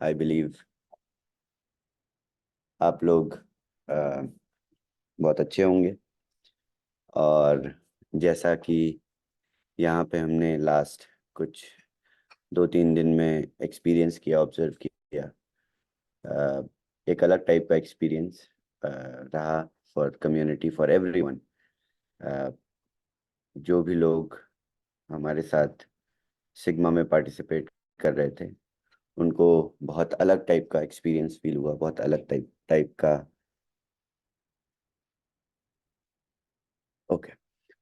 I believe आप लोग बहुत अच्छे होंगे। और जैसा कि यहाँ पे हमने लास्ट कुछ 2-3 दिन में एक्सपीरियंस किया, ऑब्जर्व किया, एक अलग टाइप का एक्सपीरियंस रहा फॉर कम्युनिटी, फॉर एवरीवन। जो भी लोग हमारे साथ सिग्मा में पार्टिसिपेट कर रहे थे, उनको बहुत अलग टाइप का एक्सपीरियंस फील हुआ, बहुत अलग टाइप टाइप का ओके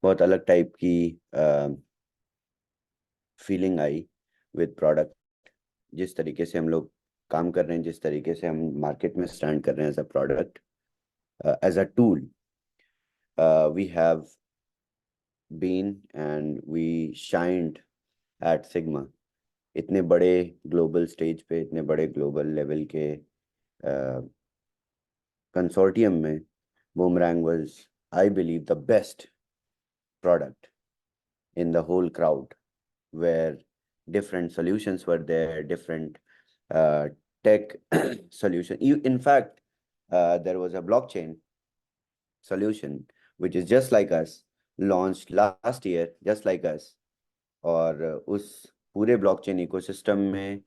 बहुत अलग टाइप की फीलिंग आई विद प्रोडक्ट। जिस तरीके से हम लोग काम कर रहे हैं, जिस तरीके से हम मार्केट में स्टैंड कर रहे हैं as a product, as a tool, we have been and we shined at Sigma. इतने बड़े ग्लोबल स्टेज पे, इतने बड़े ग्लोबल लेवल के कंसोर्टियम में Boomerang was, I believe, the best product in the whole crowd, where different solutions were there, different tech solution. In fact, there was a blockchain solution which is just like us, launched last year, just like us. और उस पूरे blockchain ecosystem में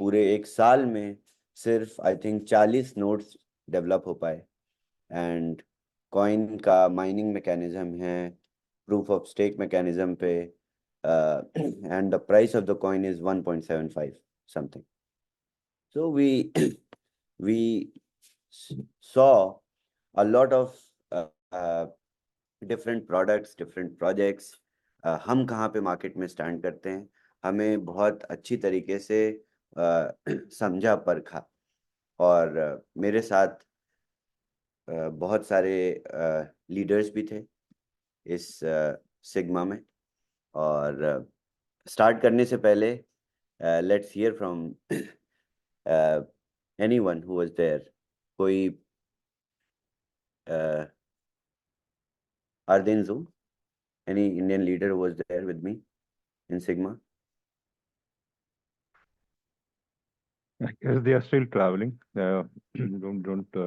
पूरे एक साल में सिर्फ I think 40 nodes develop हो पाए। एंड कॉइन का माइनिंग मैकेनिज्म है, प्रूफ ऑफ स्टेक मैकेनिज्म पे, and the price of the coin is 1.75 something. So we saw a lot of different products, different projects. हम कहाँ पे मार्केट में stand करते हैं, हमें बहुत अच्छी तरीके से समझा परखा। और मेरे साथ बहुत सारे लीडर्स भी थे इस सिग्मा में। और स्टार्ट करने से पहले let's hear from anyone who was there. कोई are they in Zoom? Any Indian leader who was there with me in Sigma? I guess they are still traveling. Don't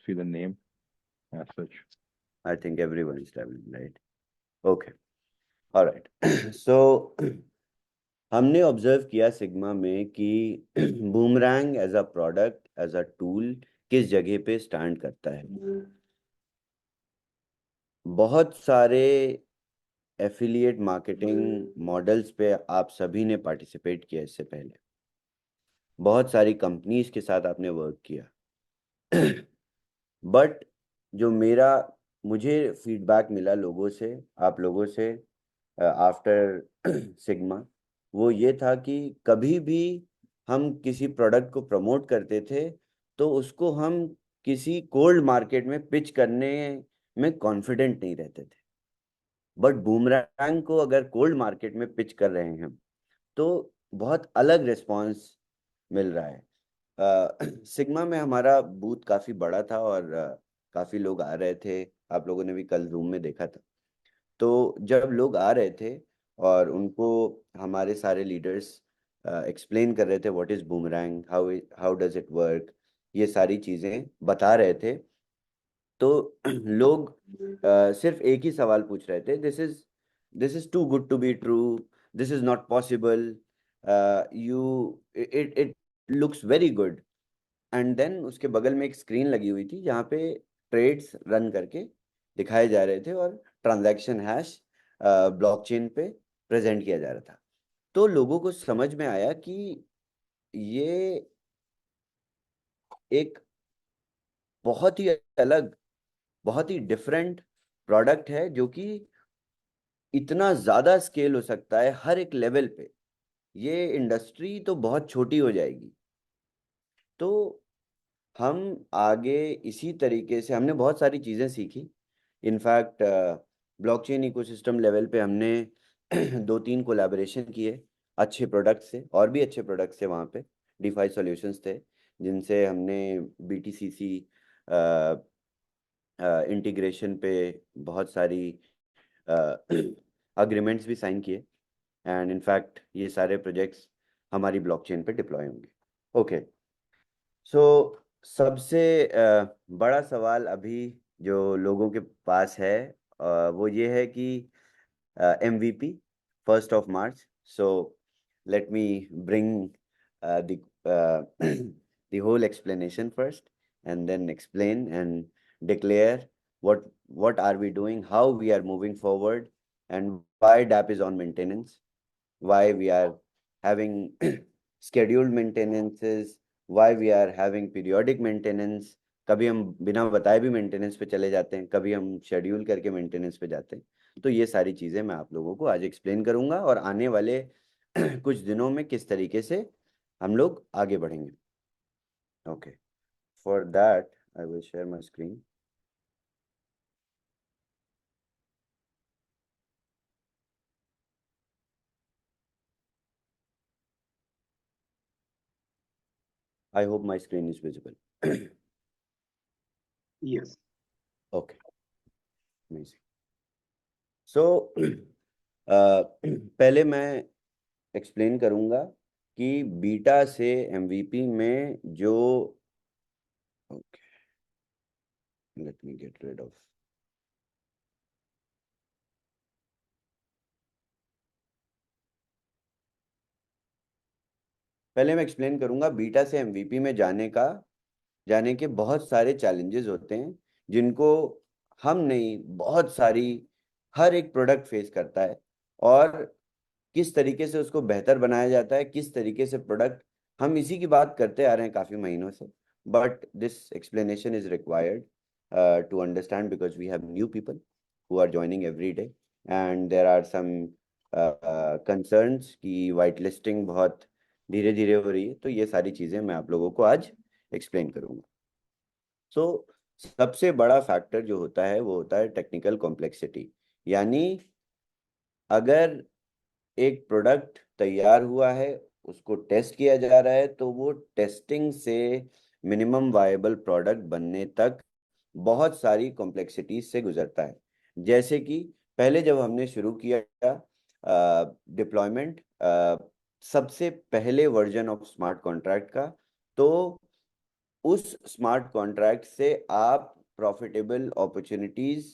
see the name as such. I think everyone is traveling, right? Okay, all right. So हमने observe किया Sigma में कि Boomerang as a product, as a tool किस जगह पे stand करता है। बहुत सारे एफिलिएट मार्केटिंग मॉडल्स पे आप सभी ने पार्टिसिपेट किया इससे पहले, बहुत सारी कंपनीज के साथ आपने वर्क किया। बट जो मुझे फीडबैक मिला लोगों से, आप लोगों से आफ्टर सिग्मा, वो ये था कि कभी भी हम किसी प्रोडक्ट को प्रमोट करते थे तो उसको हम किसी कोल्ड मार्केट में पिच करने में कॉन्फिडेंट नहीं रहते थे। बट बूमरैंग को अगर कोल्ड मार्केट में पिच कर रहे हैं हम, तो बहुत अलग रिस्पांस मिल रहा है। सिग्मा में हमारा बूथ काफ़ी बड़ा था और काफ़ी लोग आ रहे थे। आप लोगों ने भी कल रूम में देखा था। तो जब लोग आ रहे थे और उनको हमारे सारे लीडर्स एक्सप्लेन कर रहे थे what is boomerang, how does it work, ये सारी चीज़ें बता रहे थे, तो लोग सिर्फ एक ही सवाल पूछ रहे थे, this is too good to be true, this is not possible, you it looks very good. And then उसके बगल में एक स्क्रीन लगी हुई थी जहाँ पे ट्रेड्स रन करके दिखाए जा रहे थे और ट्रांजैक्शन हैश ब्लॉकचेन पे प्रेजेंट किया जा रहा था। तो लोगों को समझ में आया कि ये एक बहुत ही अलग, बहुत ही डिफरेंट प्रोडक्ट है जो कि इतना ज़्यादा स्केल हो सकता है हर एक लेवल पे। ये इंडस्ट्री तो बहुत छोटी हो जाएगी। तो हम आगे इसी तरीके से हमने बहुत सारी चीज़ें सीखी। इनफैक्ट ब्लॉकचेन इकोसिस्टम लेवल पे हमने 2-3 कोलैबोरेशन किए अच्छे प्रोडक्ट से, और भी अच्छे प्रोडक्ट से वहाँ पे डीफाई सॉल्यूशंस थे जिनसे हमने BTCC इंटीग्रेशन पे बहुत सारी अग्रीमेंट्स भी साइन किए। एंड इनफैक्ट ये सारे प्रोजेक्ट्स हमारी ब्लॉकचेन पे डिप्लॉय होंगे। ओके, सो सबसे बड़ा सवाल अभी जो लोगों के पास है वो ये है कि MVP 1st of March. So let me bring the the whole explanation first, and then explain and declare what are we doing, how we are moving forward, and why DAP is on maintenance, why we are having scheduled maintenances, why we are having periodic maintenance. कभी हम बिना बताए भी maintenance पे चले जाते हैं, कभी हम शेड्यूल करके मेंटेनेंस पे जाते हैं। तो ये सारी चीज़ें मैं आप लोगों को आज एक्सप्लेन करूंगा और आने वाले कुछ दिनों में किस तरीके से हम लोग आगे बढ़ेंगे। Okay, for that I will share my screen. I hope my screen is visible. Yes. Okay, amazing. So पहले मैं एक्सप्लेन करूंगा कि बीटा से MVP में जो, okay, let me get rid of, पहले मैं एक्सप्लेन करूंगा बीटा से MVP में जाने के बहुत सारे चैलेंजेस होते हैं जिनको हम नहीं, बहुत सारी, हर एक प्रोडक्ट फेस करता है, और किस तरीके से उसको बेहतर बनाया जाता है, किस तरीके से प्रोडक्ट, हम इसी की बात करते आ रहे हैं काफी महीनों से। But this explanation is required to understand because we have new people who are joining every day, and there are some concerns कि वाइट लिस्टिंग बहुत धीरे धीरे हो रही है। तो ये सारी चीजें मैं आप लोगों को आज एक्सप्लेन करूंगा। सो सबसे बड़ा फैक्टर जो होता है वो होता है टेक्निकल कॉम्प्लेक्सिटी। यानी अगर एक प्रोडक्ट तैयार हुआ है, उसको टेस्ट किया जा रहा है, तो वो टेस्टिंग से मिनिमम वायबल प्रोडक्ट बनने तक बहुत सारी कॉम्प्लेक्सिटीज से गुजरता है। जैसे कि पहले जब हमने शुरू किया डिप्लॉयमेंट सबसे पहले वर्जन ऑफ स्मार्ट कॉन्ट्रैक्ट का, तो उस स्मार्ट कॉन्ट्रैक्ट से आप प्रॉफिटेबल अपॉर्चुनिटीज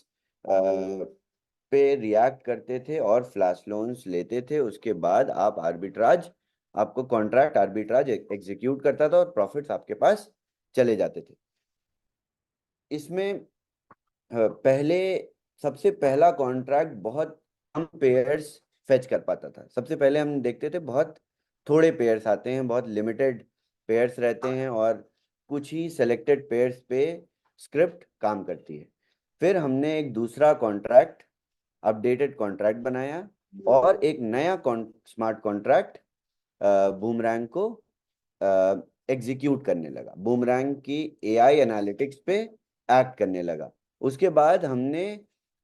पे रिएक्ट करते थे और फ्लैश लोन्स लेते थे। उसके बाद आप आर्बिट्राज, आपको कॉन्ट्रैक्ट आर्बिट्राज एग्जीक्यूट करता था और प्रॉफिट्स आपके पास चले जाते थे। इसमें पहले सबसे पहला कॉन्ट्रैक्ट बहुत कम पेयर्स फेच कर पाता था। सबसे पहले हम देखते थे बहुत थोड़े पेयर्स आते हैं, बहुत लिमिटेड पेयर्स रहते हैं, और कुछ ही सेलेक्टेड पेयर्स पे स्क्रिप्ट काम करती है। फिर हमने एक दूसरा कॉन्ट्रैक्ट, अपडेटेड कॉन्ट्रैक्ट बनाया, और एक नया स्मार्ट कॉन्ट्रैक्ट बूमरैंग को एग्जीक्यूट करने लगा, बूमरैंग की AI एनालिटिक्स पे एक्ट करने लगा। उसके बाद हमने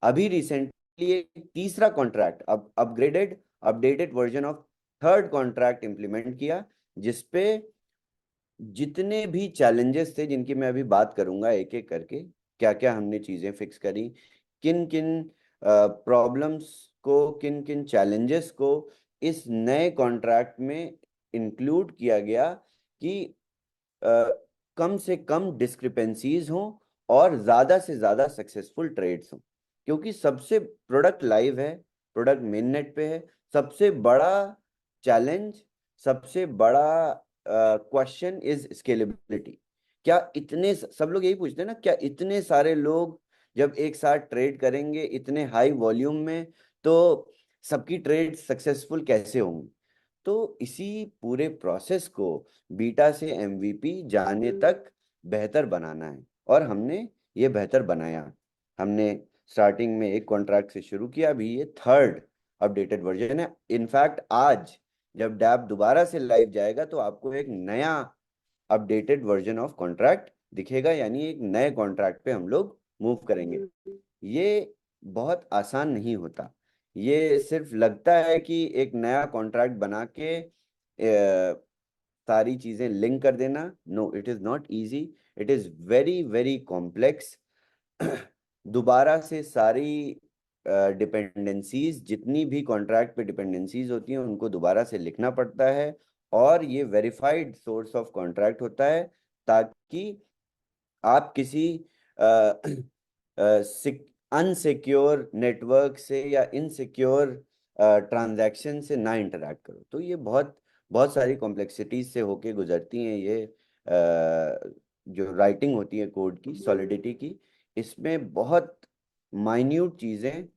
अभी रिसेंटली एक तीसरा कॉन्ट्रैक्ट, अब upgraded updated version of third contract implement किया, जिसपे जितने भी चैलेंजेस थे, जिनकी मैं अभी बात करूंगा एक एक करके, क्या क्या हमने चीजें फिक्स करी, किन किन प्रॉब्लम्स को, किन किन चैलेंजेस को इस नए कॉन्ट्रैक्ट में इंक्लूड किया गया कि कम से कम डिस्क्रिपेंसीज हों और ज्यादा से ज्यादा सक्सेसफुल ट्रेड्स हों। क्योंकि सबसे प्रोडक्ट लाइव है, प्रोडक्ट मेन नेट पे है, सबसे बड़ा चैलेंज, सबसे बड़ा क्वेश्चन इज स्केलेबिलिटी। क्या इतने सब लोग यही पूछते हैं ना, क्या इतने सारे लोग जब एक साथ ट्रेड करेंगे इतने हाई वॉल्यूम में, तो सबकी ट्रेड सक्सेसफुल कैसे होंगी? तो इसी पूरे प्रोसेस को बीटा से MVP जाने तक बेहतर बनाना है, और हमने ये बेहतर बनाया। हमने स्टार्टिंग में एक कॉन्ट्रैक्ट से शुरू किया, अभी ये थर्ड अपडेटेड वर्जन है। इनफैक्ट आज जब डैप दोबारा से लाइव जाएगा तो आपको एक नया अपडेटेड वर्जन ऑफ कॉन्ट्रैक्ट दिखेगा, यानी एक नए कॉन्ट्रैक्ट पे हम लोग मूव करेंगे। ये बहुत आसान नहीं होता। ये सिर्फ लगता है कि एक नया कॉन्ट्रैक्ट बना के सारी चीजें लिंक कर देना। No, it is not easy, it is very very complex. दोबारा से सारी डिपेंडेंसीज, जितनी भी कॉन्ट्रैक्ट पे डिपेंडेंसीज होती हैं, उनको दोबारा से लिखना पड़ता है, और ये वेरीफाइड सोर्स ऑफ कॉन्ट्रैक्ट होता है, ताकि आप किसी अनसिक्योर नेटवर्क से या इनसिक्योर ट्रांजैक्शन से ना इंटरेक्ट करो। तो ये बहुत बहुत सारी कॉम्प्लेक्सिटीज से होके गुजरती हैं ये जो राइटिंग होती है कोड की, सॉलिडिटी की, इसमें बहुत माइन्यूट चीज़ें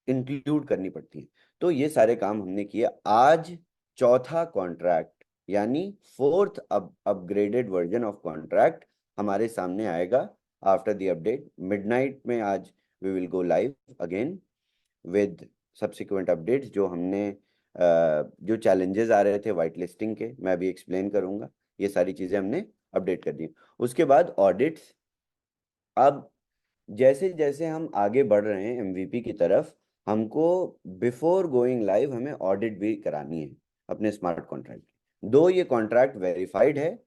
इंक्लूड करनी पड़ती हैं। तो ये सारे काम हमने किए। आज चौथा कॉन्ट्रैक्ट यानी fourth upgraded version of contract हमारे सामने आएगा आफ्टर द अपडेट मिडनाइट में। आज we will go live again with subsequent updates. जो हमने जो चैलेंजेस आ रहे थे वाइट लिस्टिंग के, मैं अभी एक्सप्लेन करूंगा। ये सारी चीज़ें हमने अपडेट कर दी। उसके बाद ऑडिट्स। अब जैसे जैसे हम आगे बढ़ रहे हैं एमवीपी की तरफ, हमको बिफोर गोइंग लाइव हमें ऑडिट भी करानी है अपने स्मार्ट कॉन्ट्रैक्ट की। दो ये कॉन्ट्रैक्ट वेरीफाइड है।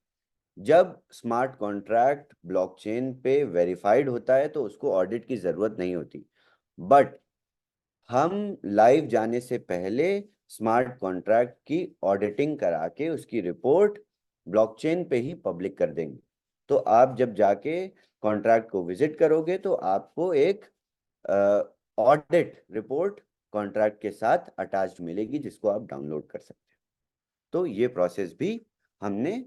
जब स्मार्ट कॉन्ट्रैक्ट ब्लॉकचेन पे वेरीफाइड होता है तो उसको ऑडिट की जरूरत नहीं होती। बट हम लाइव जाने से पहले स्मार्ट कॉन्ट्रैक्ट की ऑडिटिंग करा के उसकी रिपोर्ट ब्लॉकचेन पे ही पब्लिक कर देंगे। तो आप जब जाके कॉन्ट्रैक्ट को विजिट करोगे तो आपको एक ऑडिट रिपोर्ट कॉन्ट्रैक्ट के साथ अटैच्ड मिलेगी जिसको आप डाउनलोड कर सकते हैं। तो ये प्रोसेस भी हमने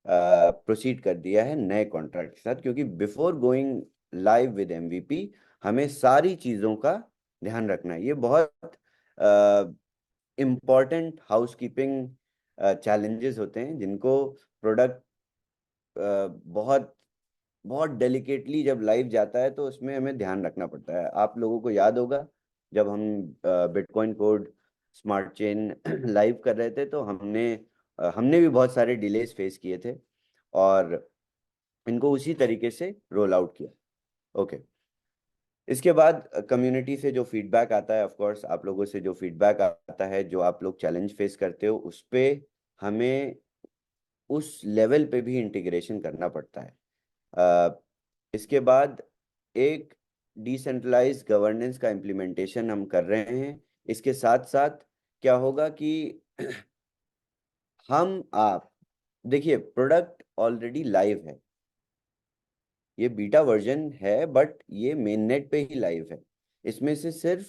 प्रोसीड कर दिया है नए कॉन्ट्रैक्ट के साथ, क्योंकि before going live with MVP हमें सारी चीज़ों का ध्यान रखना है। ये बहुत इम्पॉर्टेंट हाउसकीपिंग चैलेंजेस होते हैं जिनको प्रोडक्ट बहुत बहुत डेलिकेटली जब लाइव जाता है तो उसमें हमें ध्यान रखना पड़ता है। आप लोगों को याद होगा जब हम bitcoin code smart chain live कर रहे थे तो हमने भी बहुत सारे डिलेस फेस किए थे और इनको उसी तरीके से रोल आउट किया। ओके। इसके बाद कम्युनिटी से जो फीडबैक आता है, ऑफ कोर्स आप लोगों से जो फीडबैक आता है, जो आप लोग चैलेंज फेस करते हो, उस पे हमें उस लेवल पे भी इंटीग्रेशन करना पड़ता है। इसके बाद एक डिसेंट्रलाइज गवर्नेंस का इम्प्लीमेंटेशन हम कर रहे हैं। इसके साथ साथ क्या होगा कि आप देखिए प्रोडक्ट ऑलरेडी लाइव है, ये बीटा वर्जन है बट ये मेन नेट पे ही लाइव है। इसमें से सिर्फ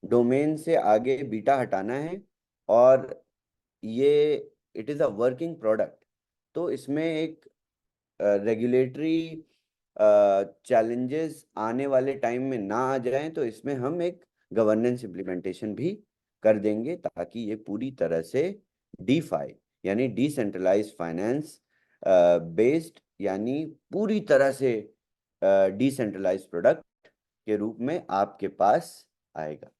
डोमेन से आगे बीटा हटाना है और ये it is a working product. तो इसमें एक रेगुलेटरी चैलेंजेस आने वाले टाइम में ना आ जाएं, तो इसमें हम एक गवर्नेंस इम्प्लीमेंटेशन भी कर देंगे ताकि ये पूरी तरह से डीफाई यानी डिसेंट्रलाइज फाइनेंस बेस्ड यानी पूरी तरह से डिसेंट्रलाइज प्रोडक्ट के रूप में आपके पास आएगा।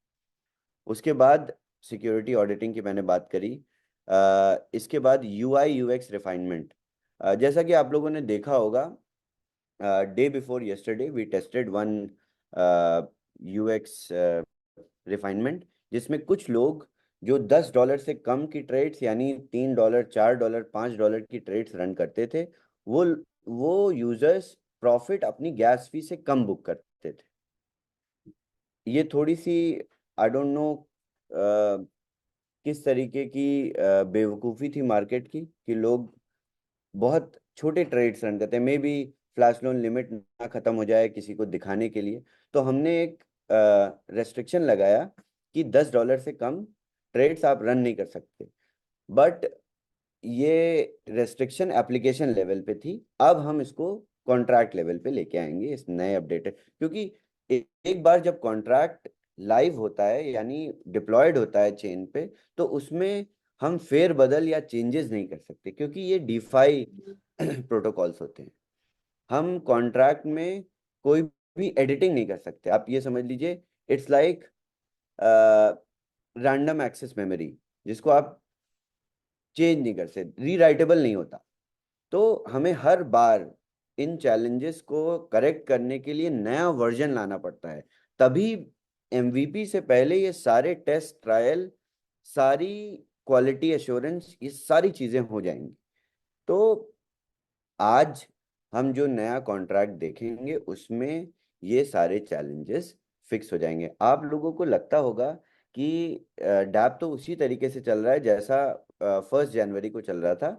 उसके बाद सिक्योरिटी ऑडिटिंग की मैंने बात करी। इसके बाद यूआई यूएक्स रिफाइनमेंट। जैसा कि आप लोगों ने देखा होगा, day before yesterday we tested one UX refinement जिसमें कुछ लोग जो $10 से कम की ट्रेड्स यानी $3 $4 $5 की ट्रेड्स रन करते थे, वो यूजर्स प्रॉफिट अपनी गैस फी से कम बुक करते थे। ये थोड़ी सी आई डोंट नो किस तरीके की बेवकूफ़ी थी मार्केट की कि लोग बहुत छोटे ट्रेड्स रन करते हैं। May be flash loan limit ना खत्म हो जाए किसी को दिखाने के लिए, तो हमने एक रेस्ट्रिक्शन लगाया कि $10 से कम ट्रेड्स आप रन नहीं कर सकते। बट ये रेस्ट्रिक्शन एप्लीकेशन लेवल पे थी, अब हम इसको कॉन्ट्रैक्ट लेवल पे लेके आएंगे इस नए अपडेट, क्योंकि एक बार जब कॉन्ट्रैक्ट लाइव होता है यानी डिप्लॉयड होता है चेन पे, तो उसमें हम फेर बदल या चेंजेस नहीं कर सकते क्योंकि ये डीफाई प्रोटोकॉल्स होते हैं। हम कॉन्ट्रैक्ट में कोई भी एडिटिंग नहीं कर सकते। आप ये समझ लीजिए it's like random access memory जिसको आप चेंज नहीं कर सकते, रीराइटेबल नहीं होता। तो हमें हर बार इन चैलेंजेस को करेक्ट करने के लिए नया वर्जन लाना पड़ता है। तभी एमवीपी से पहले ये सारे टेस्ट ट्रायल, सारी क्वालिटी एश्योरेंस, ये सारी चीज़ें हो जाएंगी। तो आज हम जो नया कॉन्ट्रैक्ट देखेंगे उसमें ये सारे चैलेंजेस फिक्स हो जाएंगे। आप लोगों को लगता होगा कि डैप तो उसी तरीके से चल रहा है जैसा 1 जनवरी को चल रहा था।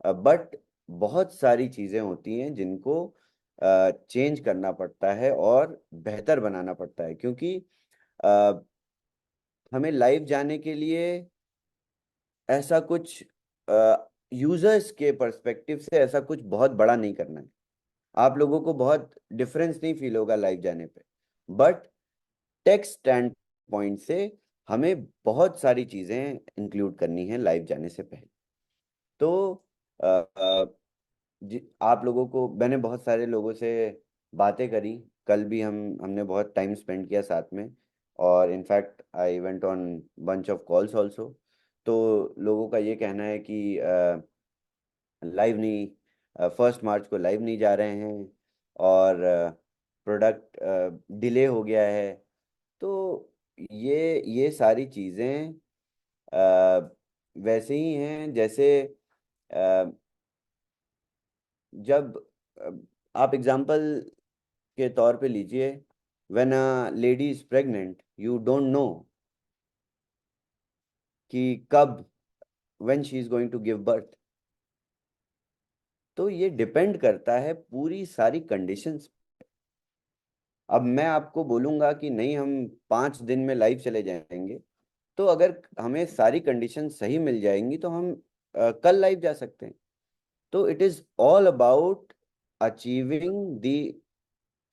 बट बहुत सारी चीज़ें होती हैं जिनको चेंज करना पड़ता है और बेहतर बनाना पड़ता है, क्योंकि अ, हमें लाइव जाने के लिए ऐसा कुछ यूजर्स के पर्सपेक्टिव से ऐसा कुछ बहुत बड़ा नहीं करना है। आप लोगों को बहुत डिफरेंस नहीं फील होगा लाइव जाने पे, बट टेक स्टैंड पॉइंट से हमें बहुत सारी चीज़ें इंक्लूड करनी है लाइव जाने से पहले। तो अ, अ, आप लोगों को, मैंने बहुत सारे लोगों से बातें करी, कल भी हमने बहुत टाइम स्पेंड किया साथ में, और in fact I went on bunch of calls also. तो लोगों का ये कहना है कि लाइव नहीं, 1 मार्च को लाइव नहीं जा रहे हैं, और प्रोडक्ट डिले हो गया है। तो ये सारी चीज़ें वैसे ही हैं जैसे अ, जब अ, आप एग्जांपल के तौर पे लीजिए, when a lady is pregnant you don't know कि कब, when she is going to give birth. तो ये डिपेंड करता है पूरी सारी कंडीशंस। अब मैं आपको बोलूंगा कि नहीं हम 5 दिन में लाइव चले जाएंगे, तो अगर हमें सारी कंडीशन सही मिल जाएंगी तो हम कल लाइव जा सकते हैं। तो it is all about achieving the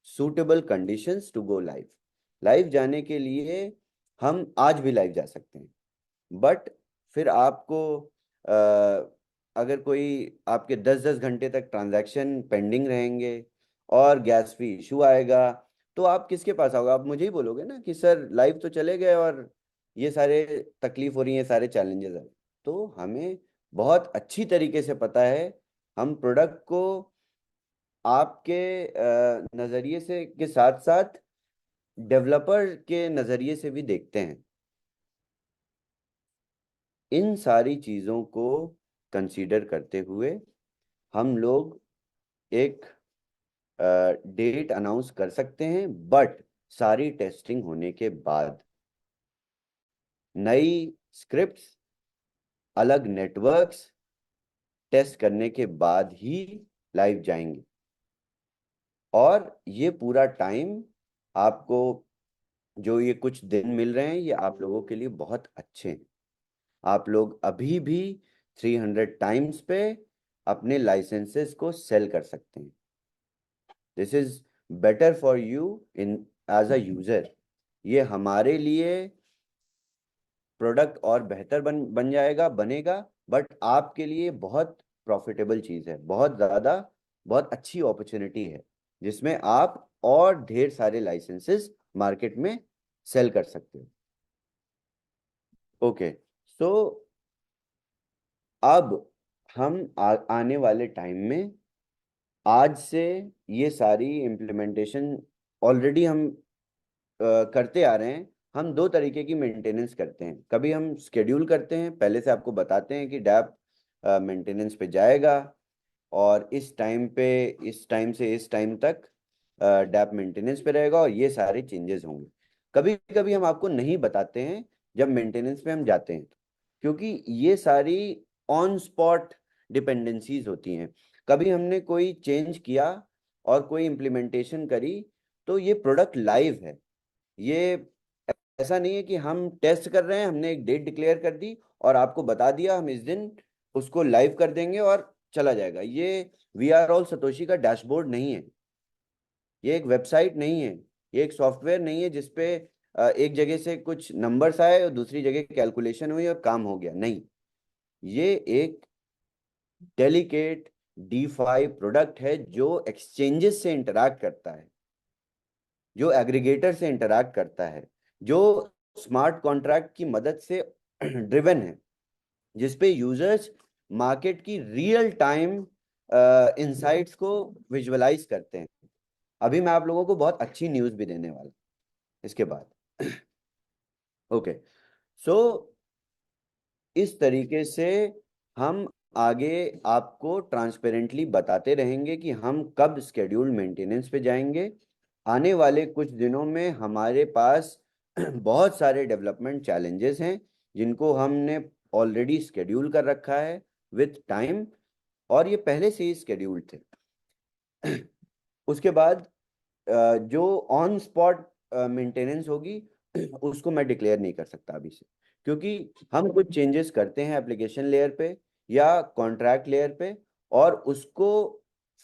suitable conditions to go live. Live जाने के लिए हम आज भी लाइव जा सकते हैं, बट फिर आपको अगर कोई आपके 10-10 घंटे तक ट्रांजैक्शन पेंडिंग रहेंगे और गैस फी इशू आएगा, तो आप किसके पास आओगे? आप मुझे ही बोलोगे ना कि सर लाइव तो चले गए और ये सारे तकलीफ हो रही है, सारे चैलेंजेस है। तो हमें बहुत अच्छी तरीके से पता है, हम प्रोडक्ट को आपके नज़रिए से के साथ साथ डेवलपर के नज़रिए से भी देखते हैं। इन सारी चीज़ों को कंसीडर करते हुए हम लोग एक डेट अनाउंस कर सकते हैं, बट सारी टेस्टिंग होने के बाद, नई स्क्रिप्ट्स, अलग नेटवर्क्स टेस्ट करने के बाद ही लाइव जाएंगे। और ये पूरा टाइम आपको, जो ये कुछ दिन मिल रहे हैं, ये आप लोगों के लिए बहुत अच्छे हैं। आप लोग अभी भी 300 टाइम्स पे अपने लाइसेंसेस को सेल कर सकते हैं। This is better for you in as a user. ये हमारे लिए प्रोडक्ट और बेहतर बन जाएगा, बनेगा, बट आपके लिए बहुत प्रॉफिटेबल चीज़ है, बहुत ज़्यादा, बहुत अच्छी अपॉर्चुनिटी है, जिसमें आप और ढेर सारे लाइसेंसेस मार्केट में सेल कर सकते हो। ओके, सो अब हम आने वाले टाइम में, आज से ये सारी इम्प्लीमेंटेशन ऑलरेडी हम करते आ रहे हैं। हम दो तरीके की मेंटेनेंस करते हैं। कभी हम स्केड्यूल करते हैं, पहले से आपको बताते हैं कि डैप मेंटेनेंस पे जाएगा, और इस टाइम पे, इस टाइम से इस टाइम तक डैप मेंटेनेंस पे रहेगा और ये सारे चेंजेस होंगे। कभी कभी हम आपको नहीं बताते हैं जब मेंटेनेंस पे हम जाते हैं, क्योंकि ये सारी ऑन स्पॉट डिपेंडेंसीज होती हैं। कभी हमने कोई चेंज किया और कोई इम्प्लीमेंटेशन करी, तो ये प्रोडक्ट लाइव है। ये ऐसा नहीं है कि हम टेस्ट कर रहे हैं, हमने एक डेट डिक्लेयर कर दी और आपको बता दिया हम इस दिन उसको लाइव कर देंगे और चला जाएगा। ये वी आर ऑल सतोशी का डैशबोर्ड नहीं है, ये एक वेबसाइट नहीं है, ये एक सॉफ्टवेयर नहीं है जिसपे एक जगह से कुछ नंबर्स आए और दूसरी जगह कैलकुलेशन हुई और काम हो गया। नहीं, ये एक डेलिकेट डीफाई प्रोडक्ट है जो एक्सचेंजेस से इंटरैक्ट करता है, जो एग्रीगेटर से इंटरैक्ट करता है, जो स्मार्ट कॉन्ट्रैक्ट की मदद से ड्रिवन है, जिसपे यूजर्स मार्केट की रियल टाइम इंसाइट्स को विजुअलाइज करते हैं। अभी मैं आप लोगों को बहुत अच्छी न्यूज़ भी देने वाला हूं इसके बाद। ओके, सो इस तरीके से हम आगे आपको ट्रांसपेरेंटली बताते रहेंगे कि हम कब स्केड्यूल मेंटेनेंस पे जाएंगे। आने वाले कुछ दिनों में हमारे पास बहुत सारे डेवलपमेंट चैलेंजेस हैं जिनको हमने ऑलरेडी स्केड्यूल कर रखा है विथ टाइम, और ये पहले से ही स्केड्यूल्ड थे। उसके बाद जो ऑन स्पॉट मेंटेनेंस होगी उसको मैं डिक्लेयर नहीं कर सकता अभी से, क्योंकि हम कुछ चेंजेस करते हैं एप्लीकेशन लेयर पे या कॉन्ट्रैक्ट लेयर पे, और उसको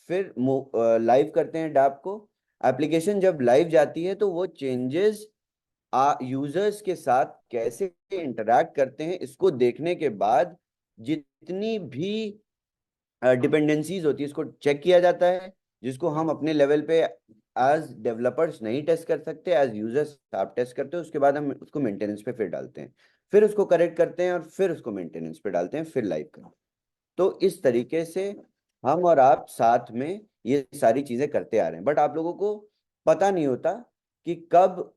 फिर लाइव करते हैं डैप को। एप्लीकेशन जब लाइव जाती है तो वो चेंजेस यूजर्स के साथ कैसे इंटरैक्ट करते हैं इसको देखने के बाद जितनी भी डिपेंडेंसीज होती है इसको चेक किया जाता है, जिसको हम अपने लेवल पे एज डेवलपर्स नहीं टेस्ट कर सकते, एज यूजर्स आप टेस्ट करते हो। उसके बाद हम उसको मेंटेनेंस पे फिर डालते हैं, फिर उसको करेक्ट करते हैं और फिर उसको मेंटेनेंस पे डालते हैं, फिर लाइव करते हैं। तो इस तरीके से हम और आप साथ में ये सारी चीजें करते आ रहे हैं, बट आप लोगों को पता नहीं होता कि कब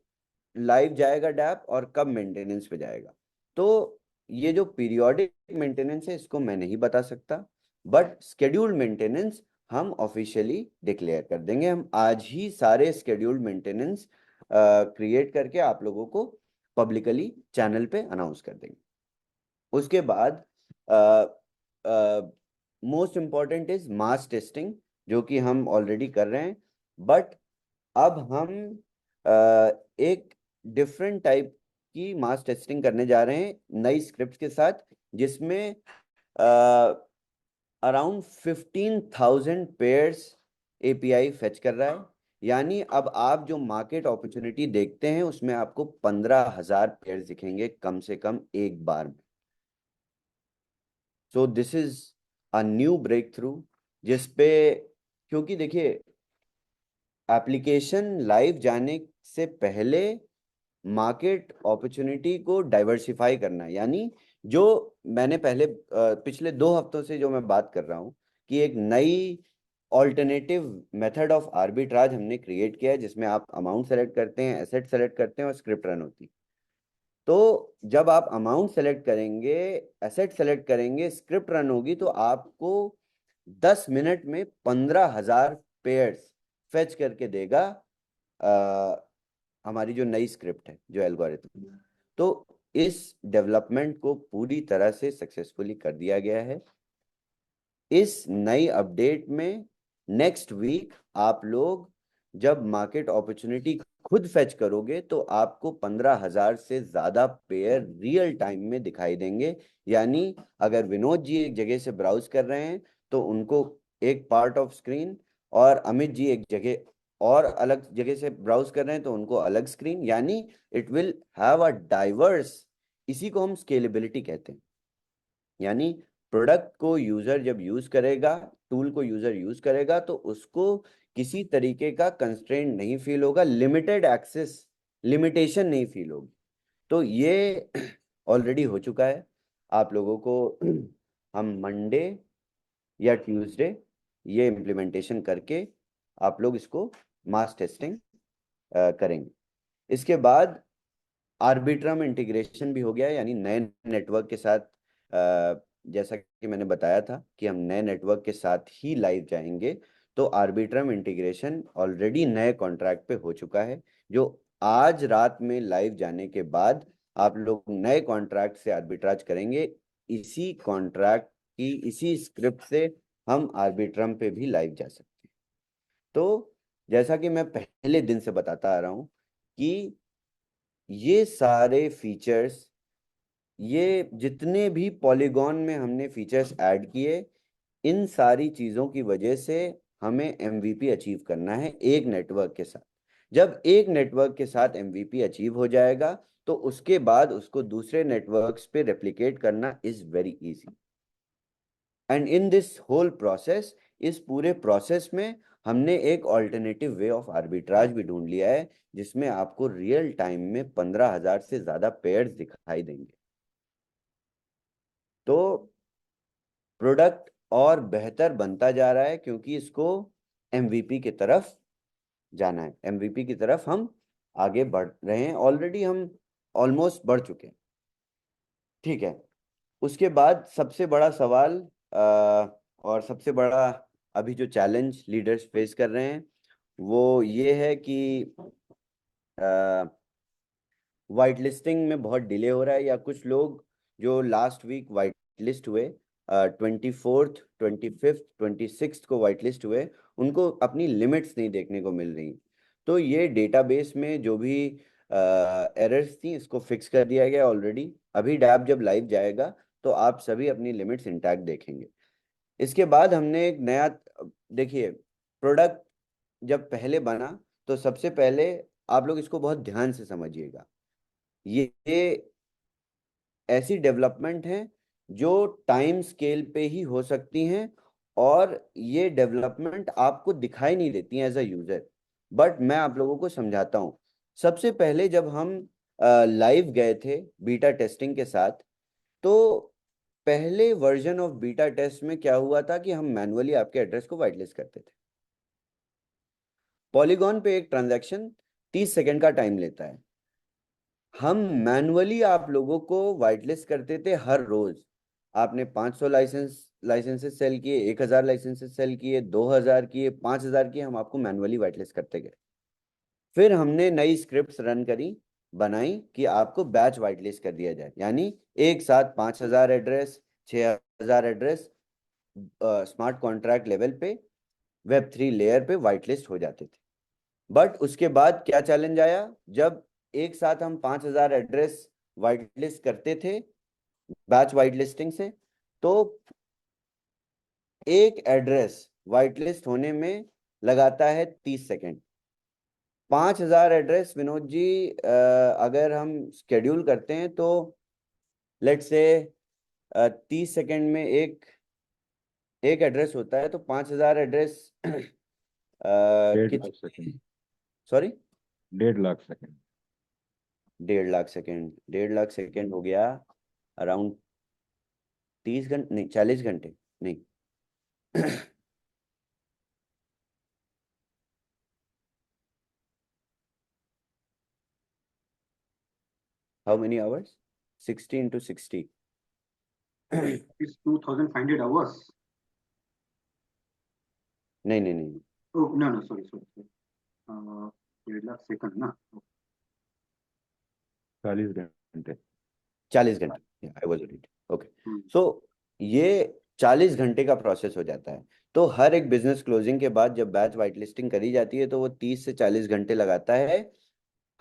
लाइव जाएगा डैप और कब मेंटेनेंस पे जाएगा। तो ये जो पीरियोडिक मेंटेनेंस है इसको मैं नहीं बता सकता, बट स्केड्यूल्ड मेंटेनेंस हम ऑफिशियली डिक्लेयर कर देंगे। हम आज ही सारे स्केड्यूल्ड मेंटेनेंस क्रिएट करके आप लोगों को पब्लिकली चैनल पे अनाउंस कर देंगे। उसके बाद most important is mass testing, जो कि हम ऑलरेडी कर रहे हैं, बट अब हम एक डिफरेंट टाइप की मास टेस्टिंग करने जा रहे हैं नई स्क्रिप्ट के साथ, जिसमें अराउंड 15,000 पेयर्स एपीआई फेच कर रहा है। यानी अब आप जो मार्केट अपॉर्चुनिटी देखते हैं उसमें आपको 15,000 पेयर्स दिखेंगे कम से कम एक बार में। So this is a new breakthrough जिसपे, क्योंकि देखिए एप्लीकेशन लाइव जाने से पहले मार्केट अपॉर्चुनिटी को डाइवर्सिफाई करना, यानी जो मैंने पहले पिछले 2 हफ्तों से जो मैं बात कर रहा हूँ कि एक नई ऑल्टरनेटिव मेथड ऑफ आर्बिट्राज हमने क्रिएट किया है, जिसमें आप अमाउंट सेलेक्ट करते हैं, एसेट सेलेक्ट करते हैं और स्क्रिप्ट रन होती है। तो जब आप अमाउंट सेलेक्ट करेंगे, एसेट सेलेक्ट करेंगे, स्क्रिप्ट रन होगी, तो आपको 10 मिनट में 15,000 पेयर्स फेच करके देगा हमारी जो नई स्क्रिप्ट है, जो एल्गोरिथम। तो इस डेवलपमेंट को पूरी तरह से सक्सेसफुली कर दिया गया है। इस नई अपडेट में नेक्स्ट वीक आप लोग जब मार्केट अपॉर्चुनिटी खुद फेच करोगे तो आपको 15,000 से ज्यादा पेयर रियल टाइम में दिखाई देंगे। यानी अगर विनोद जी एक जगह से ब्राउज कर रहे हैं तो उनको एक पार्ट ऑफ स्क्रीन, और अमित जी एक जगह और अलग जगह से ब्राउज कर रहे हैं तो उनको अलग स्क्रीन, यानी it will have a diverse. इसी को हम स्केलेबिलिटी कहते हैं। यानी प्रोडक्ट को यूजर जब यूज करेगा, टूल को यूजर यूज करेगा, तो उसको किसी तरीके का कंस्ट्रेंट नहीं फील होगा, लिमिटेड एक्सेस लिमिटेशन नहीं फील होगी। तो ये ऑलरेडी हो चुका है। आप लोगों को हम मंडे या ट्यूसडे ये इम्प्लीमेंटेशन करके आप लोग इसको मास टेस्टिंग करेंगे। इसके बाद आर्बिट्रम इंटीग्रेशन भी हो गया है, यानी नए नेटवर्क के साथ जैसा कि मैंने बताया था कि हम नए नेटवर्क के साथ ही लाइव जाएंगे। तो आर्बिट्रम इंटीग्रेशन ऑलरेडी नए कॉन्ट्रैक्ट पे हो चुका है, जो आज रात में लाइव जाने के बाद आप लोग नए कॉन्ट्रैक्ट से आर्बिट्राज करेंगे। इसी कॉन्ट्रैक्ट की इसी स्क्रिप्ट से हम आर्बिट्रम पे भी लाइव जा सकते हैं। तो जैसा कि मैं पहले दिन से बताता आ रहा हूँ कि ये सारे फीचर्स, ये जितने भी पॉलीगॉन में हमने फीचर्स ऐड किए, इन सारी चीज़ों की वजह से हमें एमवीपी अचीव करना है एक नेटवर्क के साथ। जब एक नेटवर्क के साथ एमवीपी अचीव हो जाएगा तो उसके बाद उसको दूसरे नेटवर्क्स पे रेप्लिकेट करना is very easy. And in this whole process, इस पूरे प्रोसेस में हमने एक ऑल्टरनेटिव वे ऑफ आर्बिट्राज भी ढूंढ लिया है, जिसमें आपको रियल टाइम में 15,000 से ज्यादा पेयर्स दिखाई देंगे। तो प्रोडक्ट और बेहतर बनता जा रहा है क्योंकि इसको एमवीपी की तरफ जाना है। एमवीपी की तरफ हम आगे बढ़ रहे हैं, ऑलरेडी हम ऑलमोस्ट बढ़ चुके हैं। ठीक है। उसके बाद सबसे बड़ा सवाल और सबसे बड़ा अभी जो चैलेंज लीडर्स फेस कर रहे हैं वो ये है कि वाइट लिस्टिंग में बहुत डिले हो रहा है, या कुछ लोग जो लास्ट वीक वाइट लिस्ट हुए 24th, 25th, 26th को वाइट लिस्ट हुए, उनको अपनी लिमिट्स नहीं देखने को मिल रही। तो ये डेटाबेस में जो भी एरर्स थी इसको फिक्स कर दिया गया ऑलरेडी। अभी डैप जब लाइव जाएगा तो आप सभी अपनी लिमिट्स इंटैक्ट देखेंगे। इसके बाद हमने एक नया, देखिए, प्रोडक्ट जब पहले बना तो सबसे पहले आप लोग इसको बहुत ध्यान से समझिएगा। ये ऐसी डेवलपमेंट हैं जो टाइम स्केल पे ही हो सकती हैं, और ये डेवलपमेंट आपको दिखाई नहीं देती हैं एज अ यूजर, बट मैं आप लोगों को समझाता हूँ। सबसे पहले जब हम लाइव गए थे बीटा टेस्टिंग के साथ, तो पहले वर्जन ऑफ बीटा टेस्ट में क्या हुआ था कि हम मैनुअली आपके एड्रेस को वाइटलिस्ट करते थे। पॉलीगॉन पे एक ट्रांजैक्शन 30 सेकंड का टाइम लेता है। हम मैनुअली आप लोगों को वाइटलिस्ट करते थे हर रोज। आपने 500 लाइसेंसेस सेल किए, 1000 लाइसेंसेस सेल किए, 2000 किए, 5000 किए, हम आपको मैनुअली वाइटलिस्ट करते गए। फिर हमने नई स्क्रिप्ट्स रन करी, बनाई कि आपको बैच वाइटलिस्ट कर दिया जाए, यानी एक साथ 5000 address, 6000 address smart contract level पे, वेब 3 लेयर पे वाइटलिस्ट हो जाते थे। बट उसके बाद क्या चैलेंज आया, जब एक साथ हम 5000 एड्रेस वाइट लिस्ट करते थे बैच वाइट लिस्टिंग से, तो एक एड्रेस वाइट लिस्ट होने में लगाता है 30 सेकेंड। 5000 एड्रेस विनोद जी, अगर हम स्केड्यूल करते हैं तो लेट से 30 सेकेंड में एक एक एड्रेस होता है, तो 5000 एड्रेस 1.5 लाख कितने, second. Sorry, 1.5 lakh second. 1.5 lakh second, 1.5 lakh second हो गया अराउंड 30 घंटे, नहीं 40 घंटे, नहीं how many hours, 60 into 60 It's 2,500 hours. नहीं नहीं नहीं, Oh, no, no, sorry, sorry, sorry. 1.5 lakh second ना. 40 घंटे। 40 घंटे, I was right, okay. Hmm. सो ये 40 घंटे का प्रोसेस हो जाता है। तो हर एक बिजनेस क्लोजिंग के बाद जब बैच वाइट लिस्टिंग करी जाती है तो वो 30 से 40 घंटे लगाता है।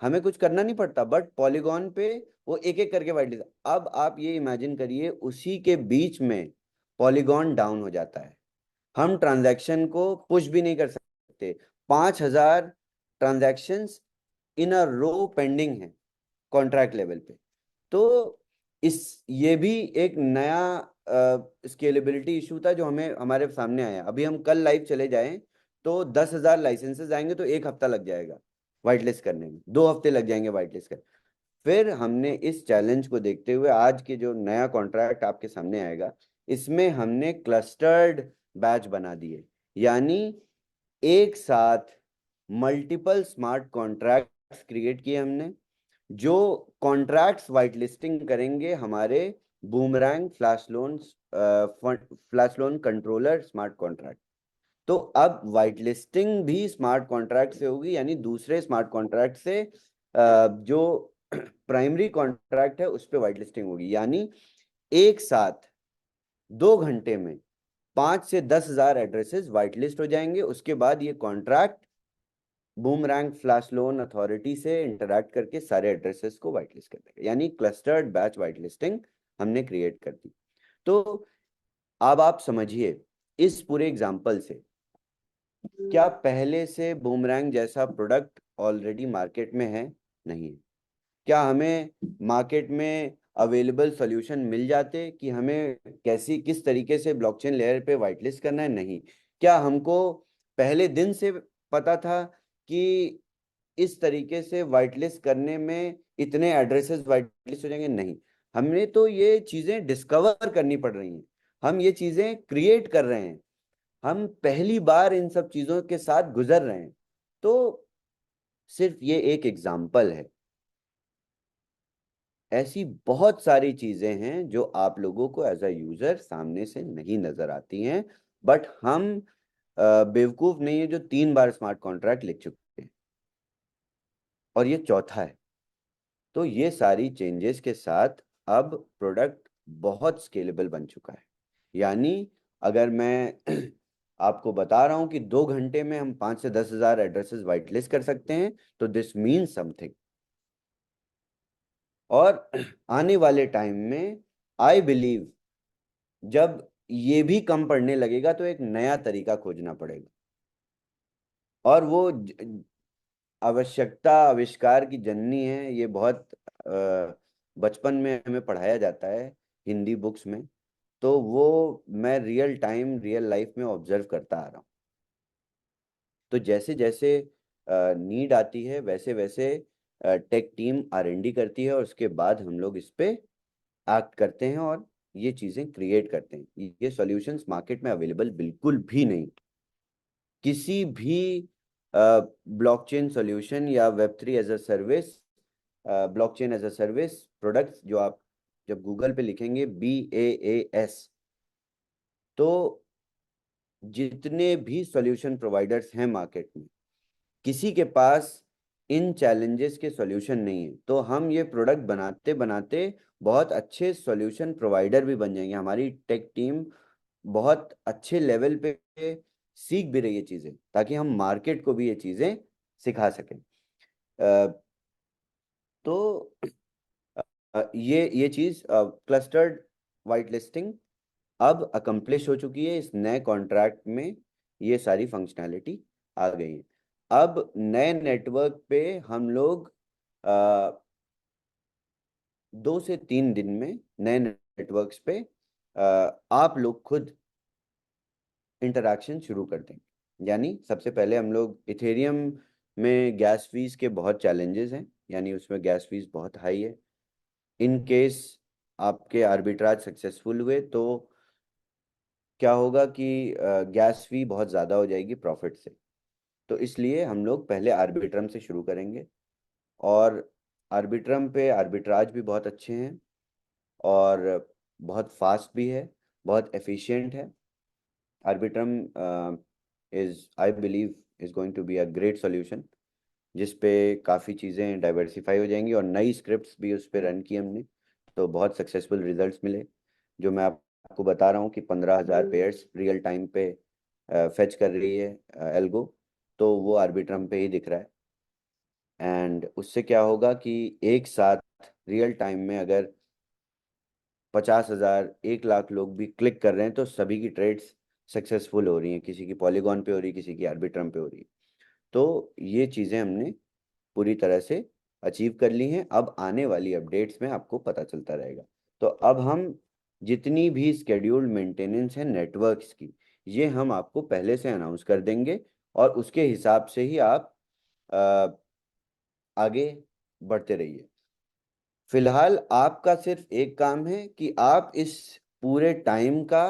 हमें कुछ करना नहीं पड़ता, बट पॉलीगॉन पे वो एक एक करके वाइट लिस्ट। अब आप ये इमेजिन करिए, उसी के बीच में पॉलीगॉन डाउन हो जाता है, हम ट्रांजैक्शन को पुश भी नहीं कर सकते। 5000 ट्रांजैक्शंस इन अ रो पेंडिंग है कॉन्ट्रैक्ट लेवल पे। तो इस ये भी एक नया स्केलेबिलिटी इशू था जो हमें हमारे सामने आया। अभी हम कल लाइव चले जाएं तो 10,000 लाइसेंसेस आएंगे, तो 1 हफ्ता लग जाएगा वाइट लिस्ट करने में, 2 हफ्ते लग जाएंगे वाइट लिस्ट कर। फिर हमने इस चैलेंज को देखते हुए आज के जो नया कॉन्ट्रैक्ट आपके सामने आएगा, इसमें हमने क्लस्टर्ड बैच बना दिए, यानी एक साथ मल्टीपल स्मार्ट कॉन्ट्रैक्ट्स क्रिएट किए हमने, जो कॉन्ट्रैक्ट्स वाइट लिस्टिंग करेंगे हमारे boomerang flash loan controller smart contract. तो अब वाइट लिस्टिंग भी स्मार्ट कॉन्ट्रैक्ट से होगी, यानी दूसरे स्मार्ट कॉन्ट्रैक्ट से जो प्राइमरी कॉन्ट्रैक्ट है उस पर वाइट लिस्टिंग होगी, यानी एक साथ 2 घंटे में 5 से 10,000 एड्रेसेस वाइट लिस्ट हो जाएंगे। उसके बाद ये contract boomerang flash loan authority से इंटरैक्ट करके सारे एड्रेसेस को वाइट लिस्ट कर देगा, यानी क्लस्टर्ड बैच वाइट लिस्टिंग हमने क्रिएट कर दी। तो अब आप समझिए इस पूरे एग्जाम्पल से, क्या पहले से बूमरैंग जैसा प्रोडक्ट ऑलरेडी मार्केट में है? नहीं। क्या हमें मार्केट में अवेलेबल सॉल्यूशन मिल जाते कि हमें किस तरीके से ब्लॉकचेन लेयर पे वाइट लिस्ट करना है? नहीं। क्या हमको पहले दिन से पता था कि इस तरीके से वाइट लिस्ट करने में इतने एड्रेसेस वाइट लिस्ट हो जाएंगे? नहीं। हमने तो ये चीजें डिस्कवर करनी पड़ रही हैं, हम ये चीजें क्रिएट कर रहे हैं, हम पहली बार इन सब चीजों के साथ गुजर रहे हैं। तो सिर्फ ये एक एग्जाम्पल है, ऐसी बहुत सारी चीजें हैं जो आप लोगों को एज अ यूजर सामने से नहीं नजर आती हैं, बट हम बेवकूफ नहीं है जो 3 बार स्मार्ट कॉन्ट्रैक्ट लिख चुके हैं, और ये चौथा है। तो ये सारी चेंजेस के साथ अब प्रोडक्ट बहुत स्केलेबल बन चुका है। यानी अगर मैं आपको बता रहा हूं कि 2 घंटे में हम 5 से 10 हजार एड्रेसेस वाइट लिस्ट कर सकते हैं, तो दिस मीन्स समथिंग। और आने वाले टाइम में आई बिलीव जब ये भी कम पड़ने लगेगा तो एक नया तरीका खोजना पड़ेगा। और वो आवश्यकता आविष्कार की जननी है, ये बहुत बचपन में हमें पढ़ाया जाता है हिंदी बुक्स में। तो वो मैं रियल टाइम रियल लाइफ में ऑब्जर्व करता आ रहा हूँ। तो जैसे जैसे नीड आती है वैसे वैसे टेक टीम R&D करती है, और उसके बाद हम लोग इस पे एक्ट करते हैं और ये चीज़ें क्रिएट करते हैं। ये सॉल्यूशंस मार्केट में अवेलेबल बिल्कुल भी नहीं। किसी भी ब्लॉकचेन सॉल्यूशन या web3 as a service, blockchain as a service products जो आप जब गूगल पे लिखेंगे BaaS, तो जितने भी सॉल्यूशन प्रोवाइडर्स हैं मार्केट में, किसी के पास इन चैलेंजेस के सॉल्यूशन नहीं है। तो हम ये प्रोडक्ट बनाते बनाते बहुत अच्छे सॉल्यूशन प्रोवाइडर भी बन जाएंगे। हमारी टेक टीम बहुत अच्छे लेवल पे सीख भी रही है चीज़ें, ताकि हम मार्केट को भी ये चीज़ें सिखा सकें। तो ये चीज़ क्लस्टर्ड वाइट लिस्टिंग अब अकम्प्लिश हो चुकी है। इस नए कॉन्ट्रैक्ट में ये सारी फंक्शनैलिटी आ गई है। अब नए नेटवर्क पे हम लोग 2 से 3 दिन में नए नेटवर्क्स पे आप लोग खुद इंटरैक्शन शुरू कर देंगे। यानी सबसे पहले हम लोग इथेरियम में गैस फीस के बहुत चैलेंजेस हैं, यानी उसमें गैस फीस बहुत हाई है। इन केस आपके आर्बिट्राज सक्सेसफुल हुए तो क्या होगा कि गैस फी बहुत ज़्यादा हो जाएगी प्रॉफिट से। तो इसलिए हम लोग पहले आर्बिट्रम से शुरू करेंगे, और आर्बिट्रम पे आर्बिट्राज भी बहुत अच्छे हैं और बहुत फास्ट भी है, बहुत एफिशिएंट है। Arbitrum is I believe is going to be a great solution, जिस पे काफ़ी चीज़ें डाइवर्सिफाई हो जाएंगी, और नई स्क्रिप्ट्स भी उस पर रन की हमने, तो बहुत सक्सेसफुल रिजल्ट्स मिले। जो मैं आपको बता रहा हूँ कि 15,000 पेयर्स रियल टाइम पे फेच कर रही है एल्गो, तो वो आर्बिट्रम पे ही दिख रहा है। एंड उससे क्या होगा कि एक साथ रियल टाइम में अगर 50,000 1 लाख लोग भी क्लिक कर रहे हैं, तो सभी की ट्रेड्स सक्सेसफुल हो रही हैं। किसी की पॉलीगॉन पे हो रही है, किसी की आर्बिट्रम पे हो रही है। तो ये चीज़ें हमने पूरी तरह से अचीव कर ली हैं। अब आने वाली अपडेट्स में आपको पता चलता रहेगा। तो अब हम जितनी भी स्केड्यूल्ड मेंटेनेंस है नेटवर्क्स की, ये हम आपको पहले से अनाउंस कर देंगे, और उसके हिसाब से ही आप आगे बढ़ते रहिए। फिलहाल आपका सिर्फ एक काम है कि आप इस पूरे टाइम का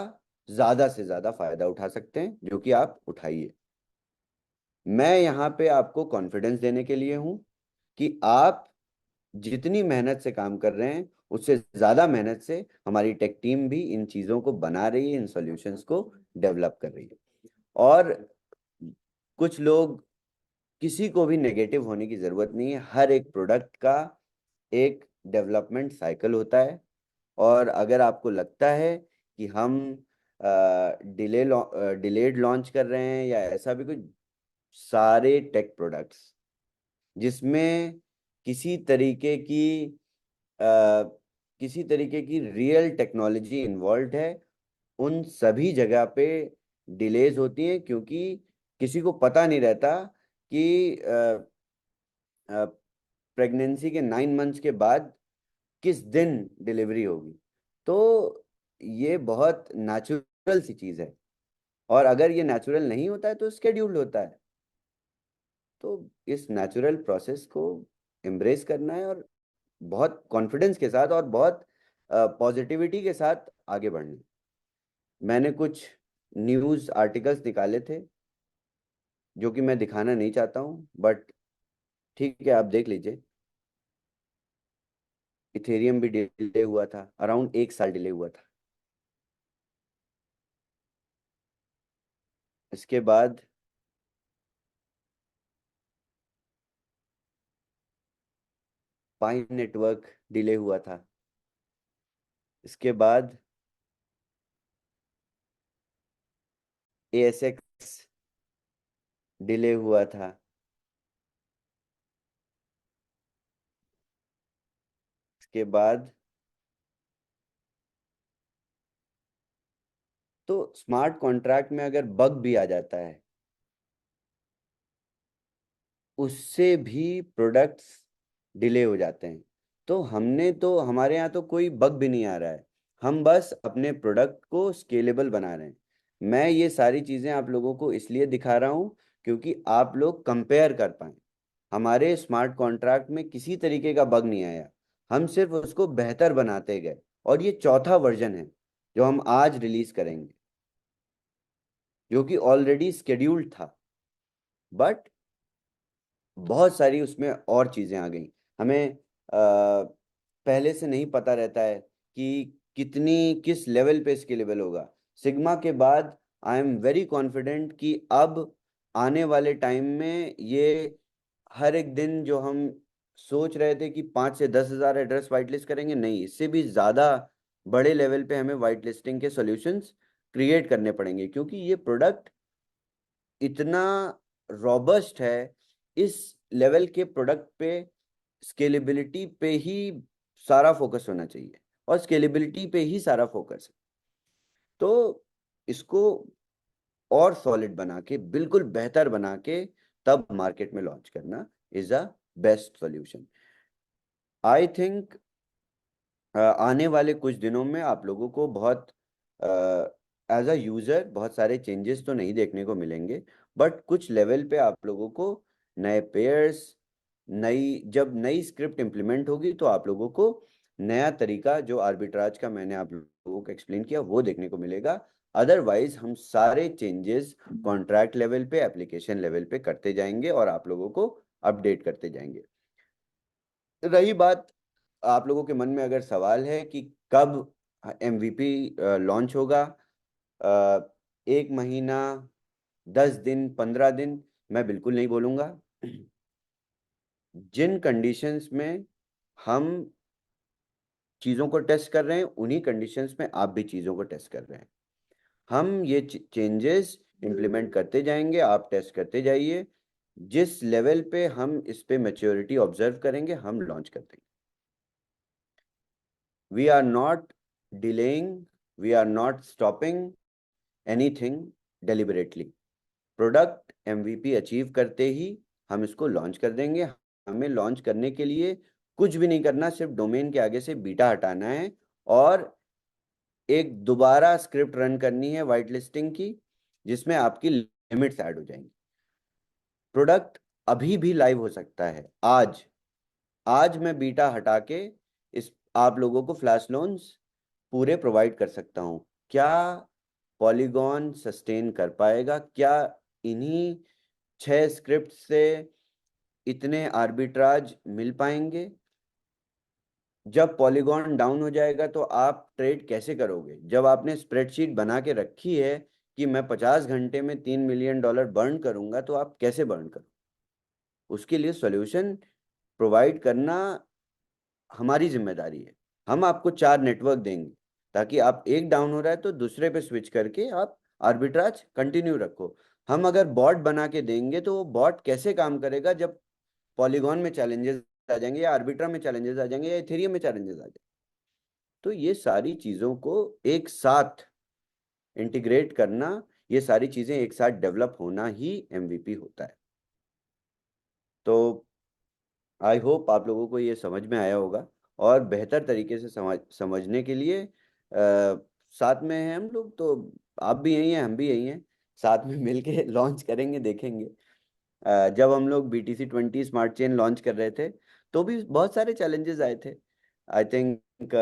ज़्यादा से ज़्यादा फायदा उठा सकते हैं, जो कि आप उठाइए। मैं यहाँ पे आपको कॉन्फिडेंस देने के लिए हूँ कि आप जितनी मेहनत से काम कर रहे हैं, उससे ज़्यादा मेहनत से हमारी टेक टीम भी इन चीज़ों को बना रही है, इन सॉल्यूशंस को डेवलप कर रही है। और कुछ लोग, किसी को भी नेगेटिव होने की ज़रूरत नहीं है। हर एक प्रोडक्ट का एक डेवलपमेंट साइकिल होता है, और अगर आपको लगता है कि हम डिलेड लॉन्च कर रहे हैं या ऐसा भी कुछ, सारे टेक प्रोडक्ट्स जिसमें किसी तरीके की किसी तरीके की रियल टेक्नोलॉजी इन्वॉल्व है, उन सभी जगह पे डिलेज होती हैं, क्योंकि किसी को पता नहीं रहता कि प्रेगनेंसी के 9 मंथ्स के बाद किस दिन डिलीवरी होगी। तो ये बहुत नेचुरल सी चीज़ है, और अगर ये नेचुरल नहीं होता है तो स्केड्यूल्ड होता है। तो इस नेचुरल प्रोसेस को एम्ब्रेस करना है, और बहुत कॉन्फिडेंस के साथ और बहुत पॉजिटिविटी के साथ आगे बढ़ना है। मैंने कुछ न्यूज़ आर्टिकल्स निकाले थे जो कि मैं दिखाना नहीं चाहता हूँ, बट ठीक है, आप देख लीजिए। इथेरियम भी डिले हुआ था, अराउंड 1 साल डिले हुआ था। इसके बाद पाइन नेटवर्क डिले हुआ था। इसके बाद ASX डिले हुआ था। इसके बाद तो स्मार्ट कॉन्ट्रैक्ट में अगर बग भी आ जाता है, उससे भी प्रोडक्ट्स डिले हो जाते हैं। तो हमारे यहाँ तो कोई बग भी नहीं आ रहा है, हम बस अपने प्रोडक्ट को स्केलेबल बना रहे हैं। मैं ये सारी चीज़ें आप लोगों को इसलिए दिखा रहा हूँ क्योंकि आप लोग कंपेयर कर पाएं। हमारे स्मार्ट कॉन्ट्रैक्ट में किसी तरीके का बग नहीं आया, हम सिर्फ उसको बेहतर बनाते गए। और ये चौथा वर्जन है जो हम आज रिलीज करेंगे, जो कि ऑलरेडी स्केड्यूल्ड था, बट बहुत सारी उसमें और चीज़ें आ गई। हमें पहले से नहीं पता रहता है कि किस लेवल पे स्केलेबल होगा। सिग्मा के बाद आई एम वेरी कॉन्फिडेंट कि अब आने वाले टाइम में ये हर एक दिन जो हम सोच रहे थे कि 5 से 10 हज़ार एड्रेस वाइट लिस्ट करेंगे, नहीं, इससे भी ज़्यादा बड़े लेवल पे हमें वाइट लिस्टिंग के सॉल्यूशंस क्रिएट करने पड़ेंगे, क्योंकि ये प्रोडक्ट इतना रॉबस्ट है। इस लेवल के प्रोडक्ट पे स्केलेबिलिटी पे ही सारा फोकस होना चाहिए, और स्केलेबिलिटी पे ही सारा फोकस है। तो इसको और सॉलिड बना के, बिल्कुल बेहतर बना के, तब मार्केट में लॉन्च करना is a best solution. I think आने वाले कुछ दिनों में आप लोगों को बहुत एज अ यूजर बहुत सारे चेंजेस तो नहीं देखने को मिलेंगे, बट कुछ लेवल पे आप लोगों को नए पेयर्स, जब नई स्क्रिप्ट इंप्लीमेंट होगी तो आप लोगों को नया तरीका, जो आर्बिट्राज का मैंने आप लोगों को एक्सप्लेन किया, वो देखने को मिलेगा। अदरवाइज हम सारे चेंजेस कॉन्ट्रैक्ट लेवल पे, एप्लीकेशन लेवल पे करते जाएंगे और आप लोगों को अपडेट करते जाएंगे। रही बात, आप लोगों के मन में अगर सवाल है कि कब MVP लॉन्च होगा, 1 महीना, 10 दिन, 15 दिन, मैं बिल्कुल नहीं बोलूंगा। जिन कंडीशंस में हम चीज़ों को टेस्ट कर रहे हैं, उन्हीं कंडीशंस में आप भी चीज़ों को टेस्ट कर रहे हैं। हम ये चेंजेस इम्प्लीमेंट करते जाएंगे, आप टेस्ट करते जाइए। जिस लेवल पे हम इस पे मैच्योरिटी ऑब्जर्व करेंगे, हम लॉन्च कर देंगे। We are not delaying, we are not stopping anything deliberately. Product MVP achieve करते ही हम इसको लॉन्च कर देंगे। हमें लॉन्च करने के लिए कुछ भी नहीं करना, सिर्फ डोमेन के आगे से बीटा हटाना है और एक दोबारा स्क्रिप्ट रन करनी है वाइट लिस्टिंग की, जिसमें आपकी लिमिट्स ऐड हो जाएंगी। प्रोडक्ट अभी भी लाइव हो सकता है। आज आज मैं बीटा हटा के इस आप लोगों को फ्लैश लोन्स पूरे प्रोवाइड कर सकता हूँ। क्या पॉलीगॉन सस्टेन कर पाएगा? क्या इन्हीं 6 स्क्रिप्ट से इतने आर्बिट्राज मिल पाएंगे? जब पॉलीगॉन डाउन हो जाएगा तो आप ट्रेड कैसे करोगे? जब आपने स्प्रेडशीट बना के रखी है कि मैं 50 घंटे में $3 मिलियन बर्न करूंगा, तो आप कैसे बर्न करो? उसके लिए सॉल्यूशन प्रोवाइड करना हमारी जिम्मेदारी है। हम आपको 4 नेटवर्क देंगे, ताकि आप एक डाउन हो रहा है तो दूसरे पे स्विच करके आप आर्बिट्राज कंटिन्यू रखो। हम अगर बॉट बना के देंगे तो वो बॉट कैसे काम करेगा जब पॉलीगॉन में चैलेंजेस आ जाएंगे, या आर्बिट्रा में चैलेंजेस आ जाएंगे, या इथेरियम में चैलेंजेस आ जाएंगे? तो ये सारी चीज़ों को एक साथ इंटीग्रेट करना, ये सारी चीज़ें एक साथ डेवलप होना ही MVP होता है। तो आई होप आप लोगों को ये समझ में आया होगा, और बेहतर तरीके से समझने के लिए साथ में हैं हम लोग, तो आप भी यही हैं, हम भी यही हैं, साथ में मिलके लॉन्च करेंगे, देखेंगे। जब हम लोग BTC20 स्मार्ट चेन लॉन्च कर रहे थे, तो भी बहुत सारे चैलेंजेस आए थे। आई थिंक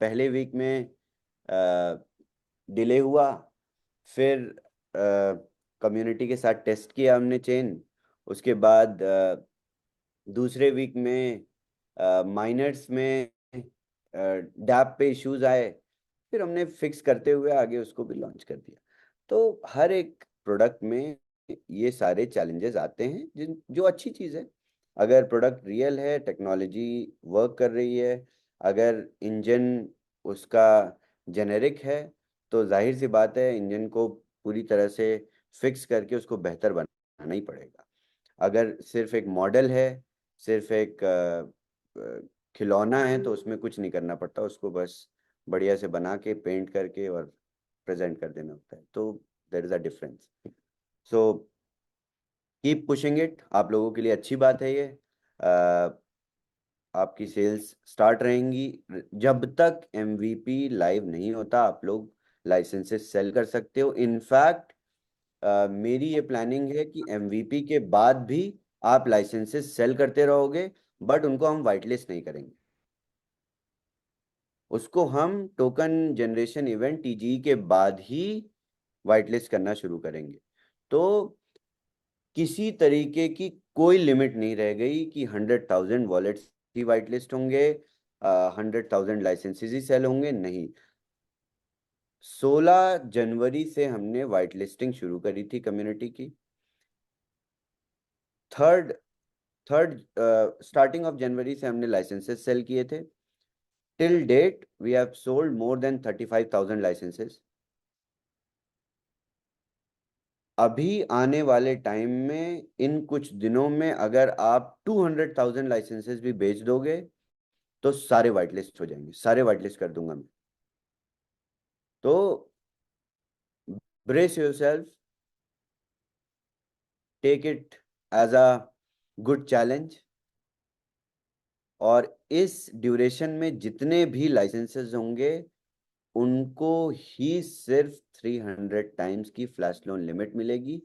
पहले वीक में डिले हुआ, फिर कम्युनिटी के साथ टेस्ट किया हमने चेन, उसके बाद दूसरे वीक में माइनर्स में डैप पे इश्यूज आए, फिर हमने फिक्स करते हुए आगे उसको भी लॉन्च कर दिया। तो हर एक प्रोडक्ट में ये सारे चैलेंजेस आते हैं, जो अच्छी चीज़ है। अगर प्रोडक्ट रियल है, टेक्नोलॉजी वर्क कर रही है, अगर इंजन उसका जेनेरिक है, तो जाहिर सी बात है इंजन को पूरी तरह से फिक्स करके उसको बेहतर बनाना ही पड़ेगा। अगर सिर्फ एक मॉडल है, सिर्फ एक खिलौना है, तो उसमें कुछ नहीं करना पड़ता, उसको बस बढ़िया से बना के पेंट करके और प्रेजेंट कर देना होता है। तो there is a difference. So keep pushing it, आप लोगों के लिए अच्छी बात है ये। आपकी सेल्स स्टार्ट रहेंगी। जब तक एमवीपी लाइव नहीं होता आप लोग लाइसेंसेस सेल कर सकते हो। इनफैक्ट मेरी ये प्लानिंग है कि एमवीपी के बाद भी आप लाइसेंसेस सेल करते रहोगे, बट उनको हम वाइट लिस्ट नहीं करेंगे। उसको हम टोकन जनरेशन इवेंट टीजी के बाद ही वाइट लिस्ट करना शुरू करेंगे। तो किसी तरीके की कोई लिमिट नहीं रह गई कि 100,000 वॉलेट्स ही वाइट लिस्ट होंगे, 100,000 लाइसेंसेस ही सेल होंगे, नहीं। 16 जनवरी से हमने वाइट लिस्टिंग शुरू करी थी कम्युनिटी की। थर्ड थर्ड स्टार्टिंग ऑफ जनवरी से हमने लाइसेंसेस सेल किए थे। Till date we have sold more than 35,000 licenses. अभी आने वाले टाइम में इन कुछ दिनों में अगर आप 200,000 लाइसेंसेस भी बेच दोगे तो सारे वाइट लिस्ट हो जाएंगे, सारे वाइट लिस्ट कर दूंगा मैं। तो brace yourself, take it as a good challenge. और इस ड्यूरेशन में जितने भी लाइसेंसेस होंगे उनको ही सिर्फ 300 टाइम्स की फ्लैश लोन लिमिट मिलेगी।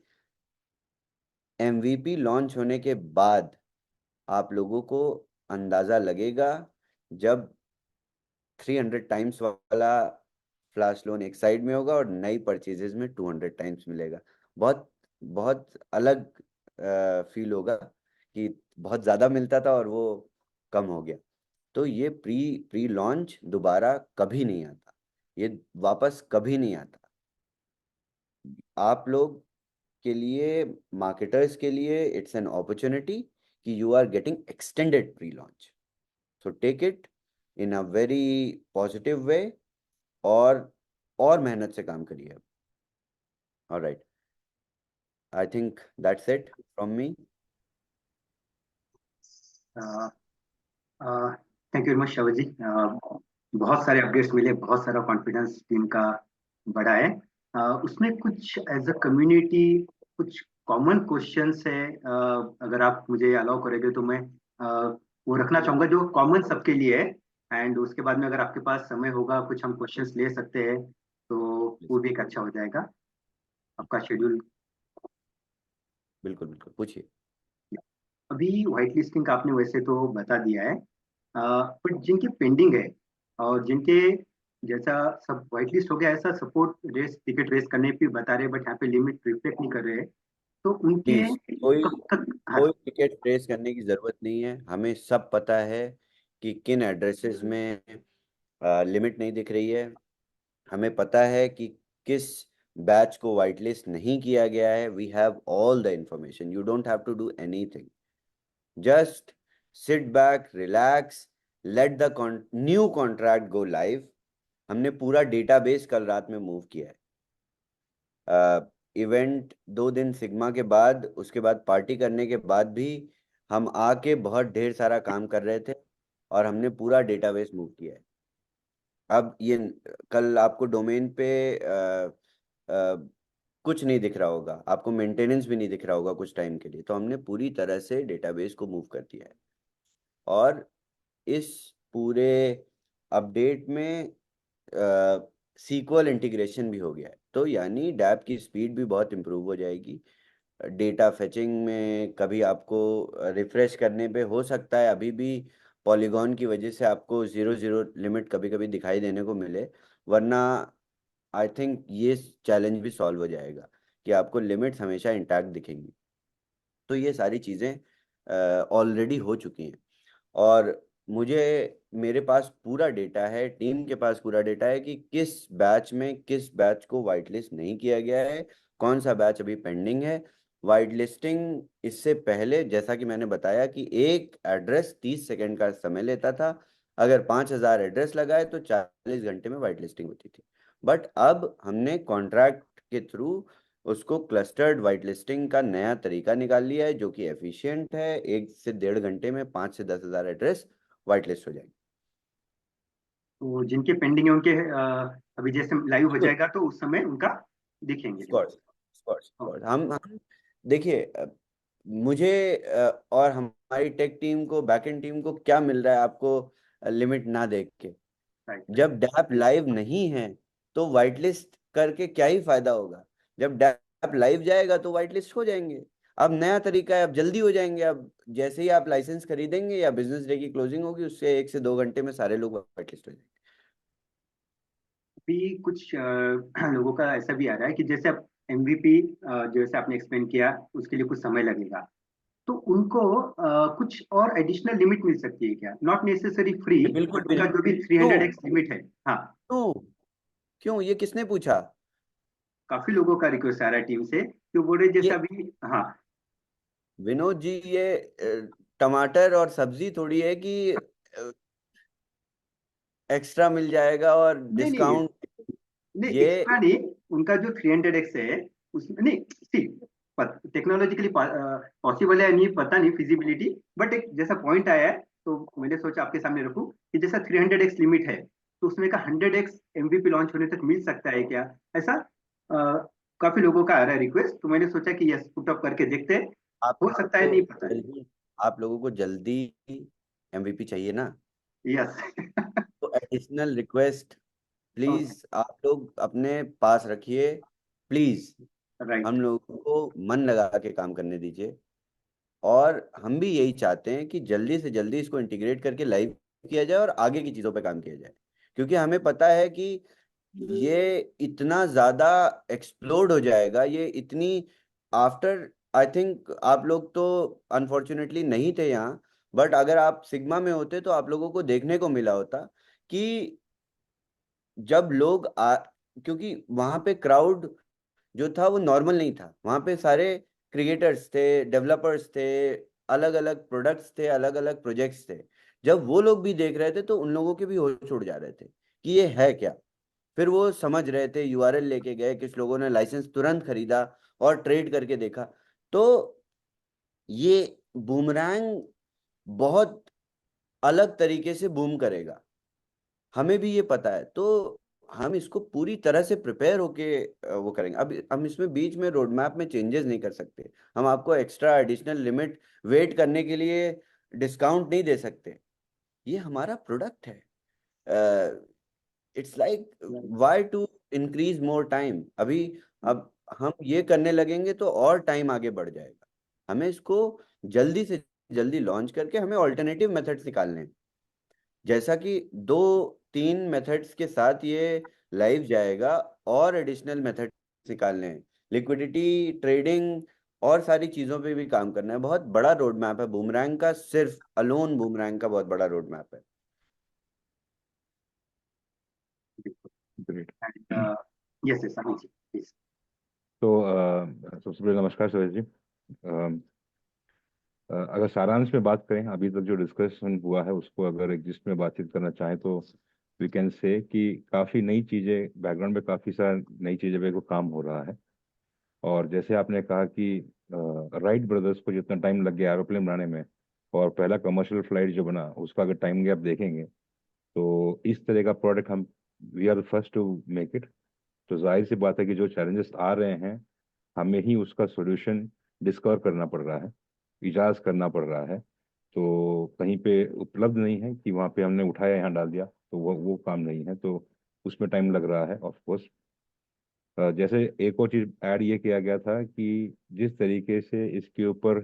एमवीपी लॉन्च होने के बाद आप लोगों को अंदाजा लगेगा, जब 300 टाइम्स वाला फ्लैश लोन एक साइड में होगा और नई परचेजेस में 200 टाइम्स मिलेगा। बहुत बहुत अलग फील होगा कि बहुत ज़्यादा मिलता था और वो कम हो गया। तो ये प्री प्री लॉन्च दोबारा कभी नहीं आता, ये वापस कभी नहीं आता। आप लोग के लिए, मार्केटर्स के लिए इट्स एन अपॉर्चुनिटी कि you are getting extended pre launch. So take it in a very positive way और मेहनत से काम करिए। Alright, I think that's it from me. Thank you very much Shravan ji. बहुत सारे अपडेट्स मिले, बहुत सारा कॉन्फिडेंस टीम का बढ़ा है। उसमें कुछ एज अ कम्युनिटी कुछ कॉमन क्वेश्चंस है, अगर आप मुझे अलाउ करेंगे तो मैं वो रखना चाहूंगा जो कॉमन सबके लिए है। एंड उसके बाद में अगर आपके पास समय होगा कुछ हम क्वेश्चंस ले सकते हैं, तो वो भी एक अच्छा हो जाएगा। आपका शेड्यूल। बिल्कुल बिल्कुल, पूछिए। अभी व्हाइट लिस्टिंग का आपने वैसे तो बता दिया है, बट जिनके पेंडिंग है और जिनके जैसा सब व्हाइट लिस्ट हो गया, ऐसा सपोर्ट रेस टिकट रेस करने पे बता रहे, बट यहाँ पे लिमिट रिफ्लेक्ट नहीं कर रहे हैं, तो उनके प्लीज, कोई कब तक? हाँ। कोई टिकट ट्रेस करने की जरूरत नहीं है। हमें सब पता है कि किन एड्रेसेस में लिमिट नहीं दिख रही है। हमें पता है कि किस बैच को वाइट लिस्ट नहीं किया गया है। We have all the information, you don't have to do anything. Just sit back, relax, let the new contract go live. हमने पूरा डेटाबेस कल रात में मूव किया है। इवेंट 2 दिन सिग्मा के बाद, उसके बाद पार्टी करने के बाद भी हम आके बहुत ढेर सारा काम कर रहे थे और हमने पूरा डेटाबेस मूव किया है। अब ये कल आपको डोमेन पे कुछ नहीं दिख रहा होगा, आपको मेंटेनेंस भी नहीं दिख रहा होगा कुछ टाइम के लिए, तो हमने पूरी तरह से डेटाबेस को मूव कर दिया है। और इस पूरे अपडेट में सीक्वल इंटीग्रेशन भी हो गया है, तो यानी डैप की स्पीड भी बहुत इम्प्रूव हो जाएगी। डेटा फेचिंग में कभी आपको रिफ्रेश करने पे हो सकता है अभी भी पॉलीगॉन की वजह से आपको 0 0 लिमिट कभी कभी दिखाई देने को मिले, वरना आई थिंक ये चैलेंज भी सॉल्व हो जाएगा कि आपको लिमिट्स हमेशा इंटैक्ट दिखेंगी। तो ये सारी चीज़ें ऑलरेडी हो चुकी हैं और मुझे, मेरे पास पूरा डेटा है, टीम के पास पूरा डेटा है कि किस बैच को वाइट लिस्ट नहीं किया गया है, कौन सा बैच अभी पेंडिंग है। वाइट लिस्टिंग इससे पहले, जैसा कि मैंने बताया, कि एक एड्रेस 30 सेकंड का समय लेता था। अगर 5,000 एड्रेस लगाए तो 40 घंटे में वाइट लिस्टिंग होती थी। बट अब हमने कॉन्ट्रैक्ट के थ्रू उसको क्लस्टर्ड वाइट लिस्टिंग का नया तरीका निकाल लिया है, जो कि एफिशिएंट है। 1 से 1.5 घंटे में 5 से 10 हज़ार एड्रेस वाइट लिस्ट हो जाएंगे। तो जिनके पेंडिंग है उनके अभी जैसे लाइव हो बिल्कुल, जाएगा तो उस समय उनका दिखेंगे। Scarce scarce okay. स्कॉर्स हम देखिए, मुझे और हमारी टेक टीम को, बैकएंड टीम को क्या मिल रहा है आपको लिमिट ना देख के? राइट। जब डैप लाइव नहीं है तो वाइट लिस्ट करके क्या ही फायदा होगा? जब डैप लाइव जाएगा तो वाइट लिस्ट हो जाएंगे। अब नया तरीका है, अब जल्दी हो जाएंगे। अब जैसे ही आप लाइसेंस खरीदेंगे या बिजनेस डे की क्लोजिंग होगी, उससे 1 से 2 घंटे में सारे लोग वाइट लिस्ट हो जाएंगे। अभी कुछ लोगों का ऐसा भी आ रहा है कि जैसे अब एमवीपी जैसे आपने एक्सप्लेन किया उसके लिए कुछ समय लगेगा, तो उनको कुछ और एडिशनल लिमिट मिल सकती है क्या? नॉट नेसेसरी फ्री, बिल्कुल बट उनका बिल्कुल। जो भी क्यों? 300x लिमिट है। हाँ। क्यों? क्यों, ये किसने पूछा? काफी लोगों का रिक्वेस्ट आ रहा है टीम से कि वो बोल रहे जैसे ये अभी। हाँ। विनोद जी, ये टमाटर और सब्जी थोड़ी है कि एक्स्ट्रा मिल जाएगा और नहीं नहीं डिस्काउंट। नहीं, ये एक्स्ट्रा नहीं। उनका जो 300x है उसमें नहीं, सी टेक्नोलॉजिकली पॉसिबल है नहीं पता नहीं फिजिबिलिटी, बट एक जैसा पॉइंट आया है तो मैंने सोचा आपके सामने रखूं कि जैसा 300x लिमिट है तो उसमें का 100x एमवीपी लॉन्च होने तक मिल सकता है क्या, ऐसा काफी लोगों का आ रहा है रिक्वेस्ट, तो मैंने सोचा कि यस पुट अप करके देखते हैं। आप हो लोगों सकता है, को नहीं पता है। जल्दी आप लोगों को जल्दी एमवीपी चाहिए ना? यस। तो एडिशनल रिक्वेस्ट ओके। प्लीज आप लोग अपने पास रखिए, प्लीज। राइट। हम लोगों को मन लगा के काम करने दीजिए। और हम भी यही चाहते हैं कि जल्दी से जल्दी इसको इंटीग्रेट करके लाइव किया जाए और आगे की चीज़ों पे काम किया जाए, क्योंकि हमें पता है कि ये इतना ज़्यादा एक्सप्लोड हो जाएगा, ये इतनी आफ्टर, आई थिंक आप लोग तो अनफॉर्चुनेटली नहीं थे यहाँ, बट अगर आप सिग्मा में होते तो आप लोगों को देखने को मिला होता कि जब लोग क्योंकि वहां पे क्राउड जो था वो नॉर्मल नहीं था। वहां पे सारे क्रिएटर्स थे, डेवलपर्स थे, अलग अलग प्रोडक्ट्स थे, अलग अलग प्रोजेक्ट्स थे। जब वो लोग भी देख रहे थे तो उन लोगों के भी होश उड़ जा रहे थे कि ये है क्या। फिर वो समझ रहे थे, यूआरएल लेके गए, कुछ लोगों ने लाइसेंस तुरंत खरीदा और ट्रेड करके देखा। तो ये बूमरैंग बहुत अलग तरीके से बूम करेगा, हमें भी ये पता है। तो हम इसको पूरी तरह से प्रिपेयर होके वो करेंगे। अब हम इसमें बीच में रोड मैप में चेंजेस नहीं कर सकते। हम आपको एक्स्ट्रा एडिशनल लिमिट वेट करने के लिए डिस्काउंट नहीं दे सकते। ये हमारा प्रोडक्ट है। It's like why to increase more time अभी। अब हम ये करने लगेंगे तो और टाइम आगे बढ़ जाएगा। हमें इसको जल्दी से जल्दी लॉन्च करके हमें ऑल्टरनेटिव मेथड्स निकालने हैं। जैसा कि 2-3 मेथड्स के साथ ये लाइव जाएगा, और एडिशनल मेथड्स निकालने हैं, लिक्विडिटी ट्रेडिंग और सारी चीज़ों पे भी काम करना है। बहुत बड़ा रोड मैप है बूमरैंग का, सिर्फ अलोन बूमरैंग का बहुत बड़ा रोड मैप है। Great. Yes yes Amit ji please. तो सबसे पहले नमस्कार सुरेश जी। अगर सारांश में बात करें, अभी तक जो डिस्कशन हुआ है उसको अगर एक जिसमें बातचीत करना चाहें तो वी कैन से कि काफ़ी नई चीज़ें बैकग्राउंड में, काफ़ी सारी नई चीज़ें पे को काम हो रहा है। और जैसे आपने कहा कि राइट ब्रदर्स को जितना टाइम लग गया एरोप्लेन बनाने में, और पहला कमर्शियल फ्लाइट जो बना उसका अगर टाइम गैप देखेंगे, तो इस तरह का प्रोडक्ट हम we are the first to make it. तो जाहिर सी बात है कि जो चैलेंजेस आ रहे हैं हमें ही उसका सॉल्यूशन डिस्कवर करना पड़ रहा है, इजाज करना पड़ रहा है। तो कहीं पे उपलब्ध नहीं है कि वहाँ पे हमने उठाया यहाँ डाल दिया, तो वो काम नहीं है, तो उसमें टाइम लग रहा है ऑफ कोर्स। जैसे एक और चीज ऐड ये किया गया था कि जिस तरीके से इसके ऊपर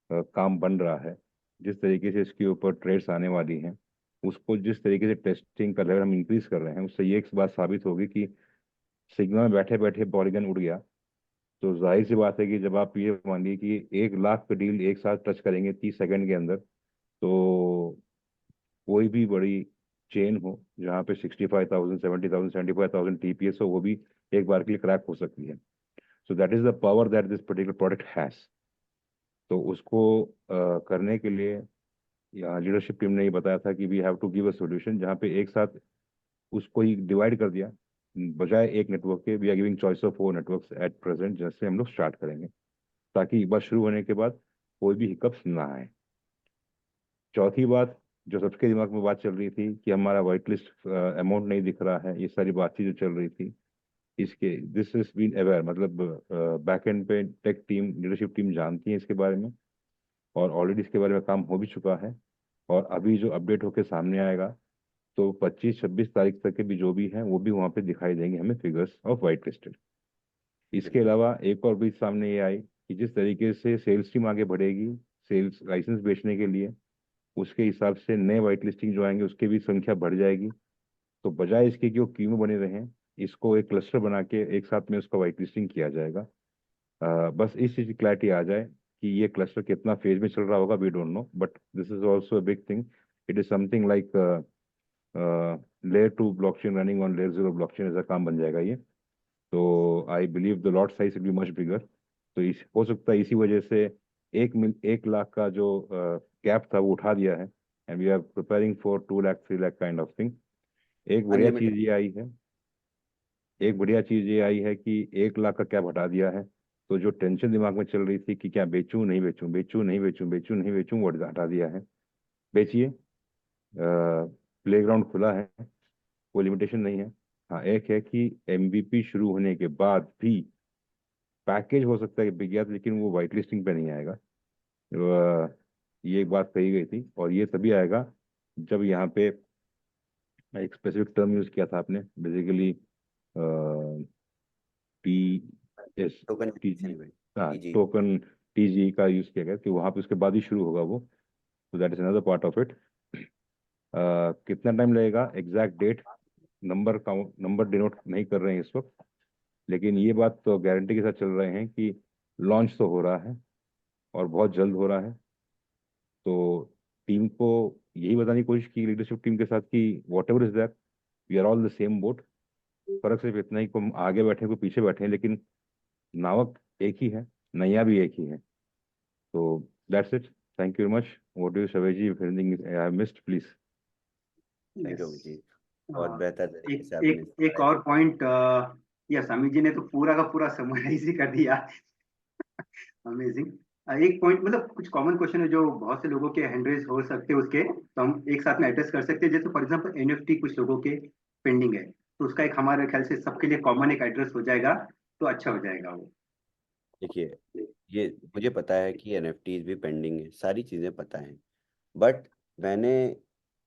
काम बन रहा है, जिस तरीके से इसके ऊपर ट्रेड्स आने वाली हैं, उसको जिस तरीके से टेस्टिंग का लेवल हम इंक्रीज कर रहे हैं, उससे ये एक बात साबित होगी कि सिग्मा में बैठे बैठे पॉलीगन उड़ गया। तो जाहिर सी बात है कि जब आप ये मान लीजिए कि 1 लाख का डील एक साथ टच करेंगे 30 सेकंड के अंदर, तो कोई भी बड़ी चेन हो जहाँ पे 65,000 70,000 75,000 टीपीएस हो, वो भी एक बार के लिए क्रैक हो सकती है। So that is the power that this particular product has. तो उसको करने के लिए यहाँ लीडरशिप टीम ने ये बताया था कि we have to give a solution, जहाँ पे एक साथ उसको ही डिवाइड कर दिया बजाय एक नेटवर्क के we are giving choice of 4 networks at present, जैसे हम लोग स्टार्ट करेंगे, ताकि एक बार शुरू होने के बाद कोई भी हिकअप्स ना आए। चौथी बात, जो सबके दिमाग में बात चल रही थी कि हमारा वाइट लिस्ट अमाउंट नहीं दिख रहा है, ये सारी बातचीत जो चल रही थी, इसके दिस इज बीन अवेयर, मतलब बैक एंड पे टेक टीम, लीडरशिप टीम जानती है इसके बारे में, और ऑलरेडी इसके बारे में काम हो भी चुका है। और अभी जो अपडेट होके सामने आएगा, तो 25-26 तारीख तक के भी जो भी हैं वो भी वहाँ पे दिखाई देंगे हमें, फिगर्स ऑफ वाइट लिस्टेड। इसके अलावा एक और भी सामने ये आई कि जिस तरीके से सेल्स टीम आगे बढ़ेगी सेल्स लाइसेंस बेचने के लिए, उसके हिसाब से नए वाइट लिस्टिंग जो आएंगे उसकी भी संख्या बढ़ जाएगी। तो बजाय इसके कि वो क्यू में बने रहें, इसको एक क्लस्टर बना के एक साथ में उसका वाइट लिस्टिंग किया जाएगा। बस इस चीज़ की क्लैरिटी आ जाए कि ये क्लस्टर कितना फेज में चल रहा होगा, we don't know, but this is also a big thing. It is something like layer 2 blockchain running on layer 0 blockchain, ऐसा काम बन जाएगा ये। तो I believe the lot size will be much bigger. तो इस हो सकता है इसी वजह से 1 लाख का जो गैप था वो उठा दिया है, and we are preparing for 2 lakh 3 lakh kind of thing. एक बढ़िया चीज अनलिमिटेड। ये आई है एक बढ़िया चीज ये आई है कि 1 लाख का कैप हटा दिया है। तो जो टेंशन दिमाग में चल रही थी कि क्या बेचूं नहीं बेचूं, बेचूं नहीं बेचूं, बेचूं नहीं बेचूं, वो हटा दिया है। बेचिए, प्लेग्राउंड खुला है, कोई लिमिटेशन नहीं है। हाँ, एक है कि एमवीपी शुरू होने के बाद भी पैकेज हो सकता है कि बिक गया, लेकिन वो वाइट लिस्टिंग पे नहीं आएगा। ये एक बात कही गई थी, और ये तभी आएगा जब यहाँ पे एक स्पेसिफिक टर्म यूज किया था आपने, basically T S token T G, event. हाँ जी। टोकन टीजी का यूज किया गया कि वहाँ पे उसके बाद ही शुरू होगा वो। तो that is another part of it. कितना टाइम लगेगा, exact date number count, number denote नहीं कर रहे हैं इस वक्त, लेकिन ये बात तो गारंटी के साथ चल रहे हैं कि लॉन्च तो हो रहा है, और बहुत जल्द हो रहा है। तो टीम को यही बताने की कोशिश की लीडरशिप टीम के साथ कि whatever is that, we are all the same boat. फर्क सिर्फ इतना ही को हम आगे बैठे को पीछे बैठे हैं, लेकिन नावक एक ही है, नैया भी एक ही है। तो that's it. Thank you very much. What do you Shavez ji, if anything I have missed please. Thank you yes. जी, बहुत बेहतर तरीके एक से आपने एक एक और पॉइंट, यस, अमित जी ने तो पूरा का पूरा समराइज ही कर दिया। अमेजिंग। एक पॉइंट, मतलब कुछ कॉमन क्वेश्चन है जो बहुत से लोगों के हैंड रेज हो सकते हैं, उसके तो हम एक साथ में एड्रेस कर सकते हैं। जैसे फॉर एग्जांपल एनएफटी कुछ लोगों के पेंडिंग है, तो उसका एक हमारे ख्याल से सबके लिए कॉमन एक एड्रेस हो जाएगा, तो अच्छा हो जाएगा वो। देखिए, ये मुझे पता है कि एनएफटीज भी पेंडिंग है, सारी चीज़ें पता हैं, बट मैंने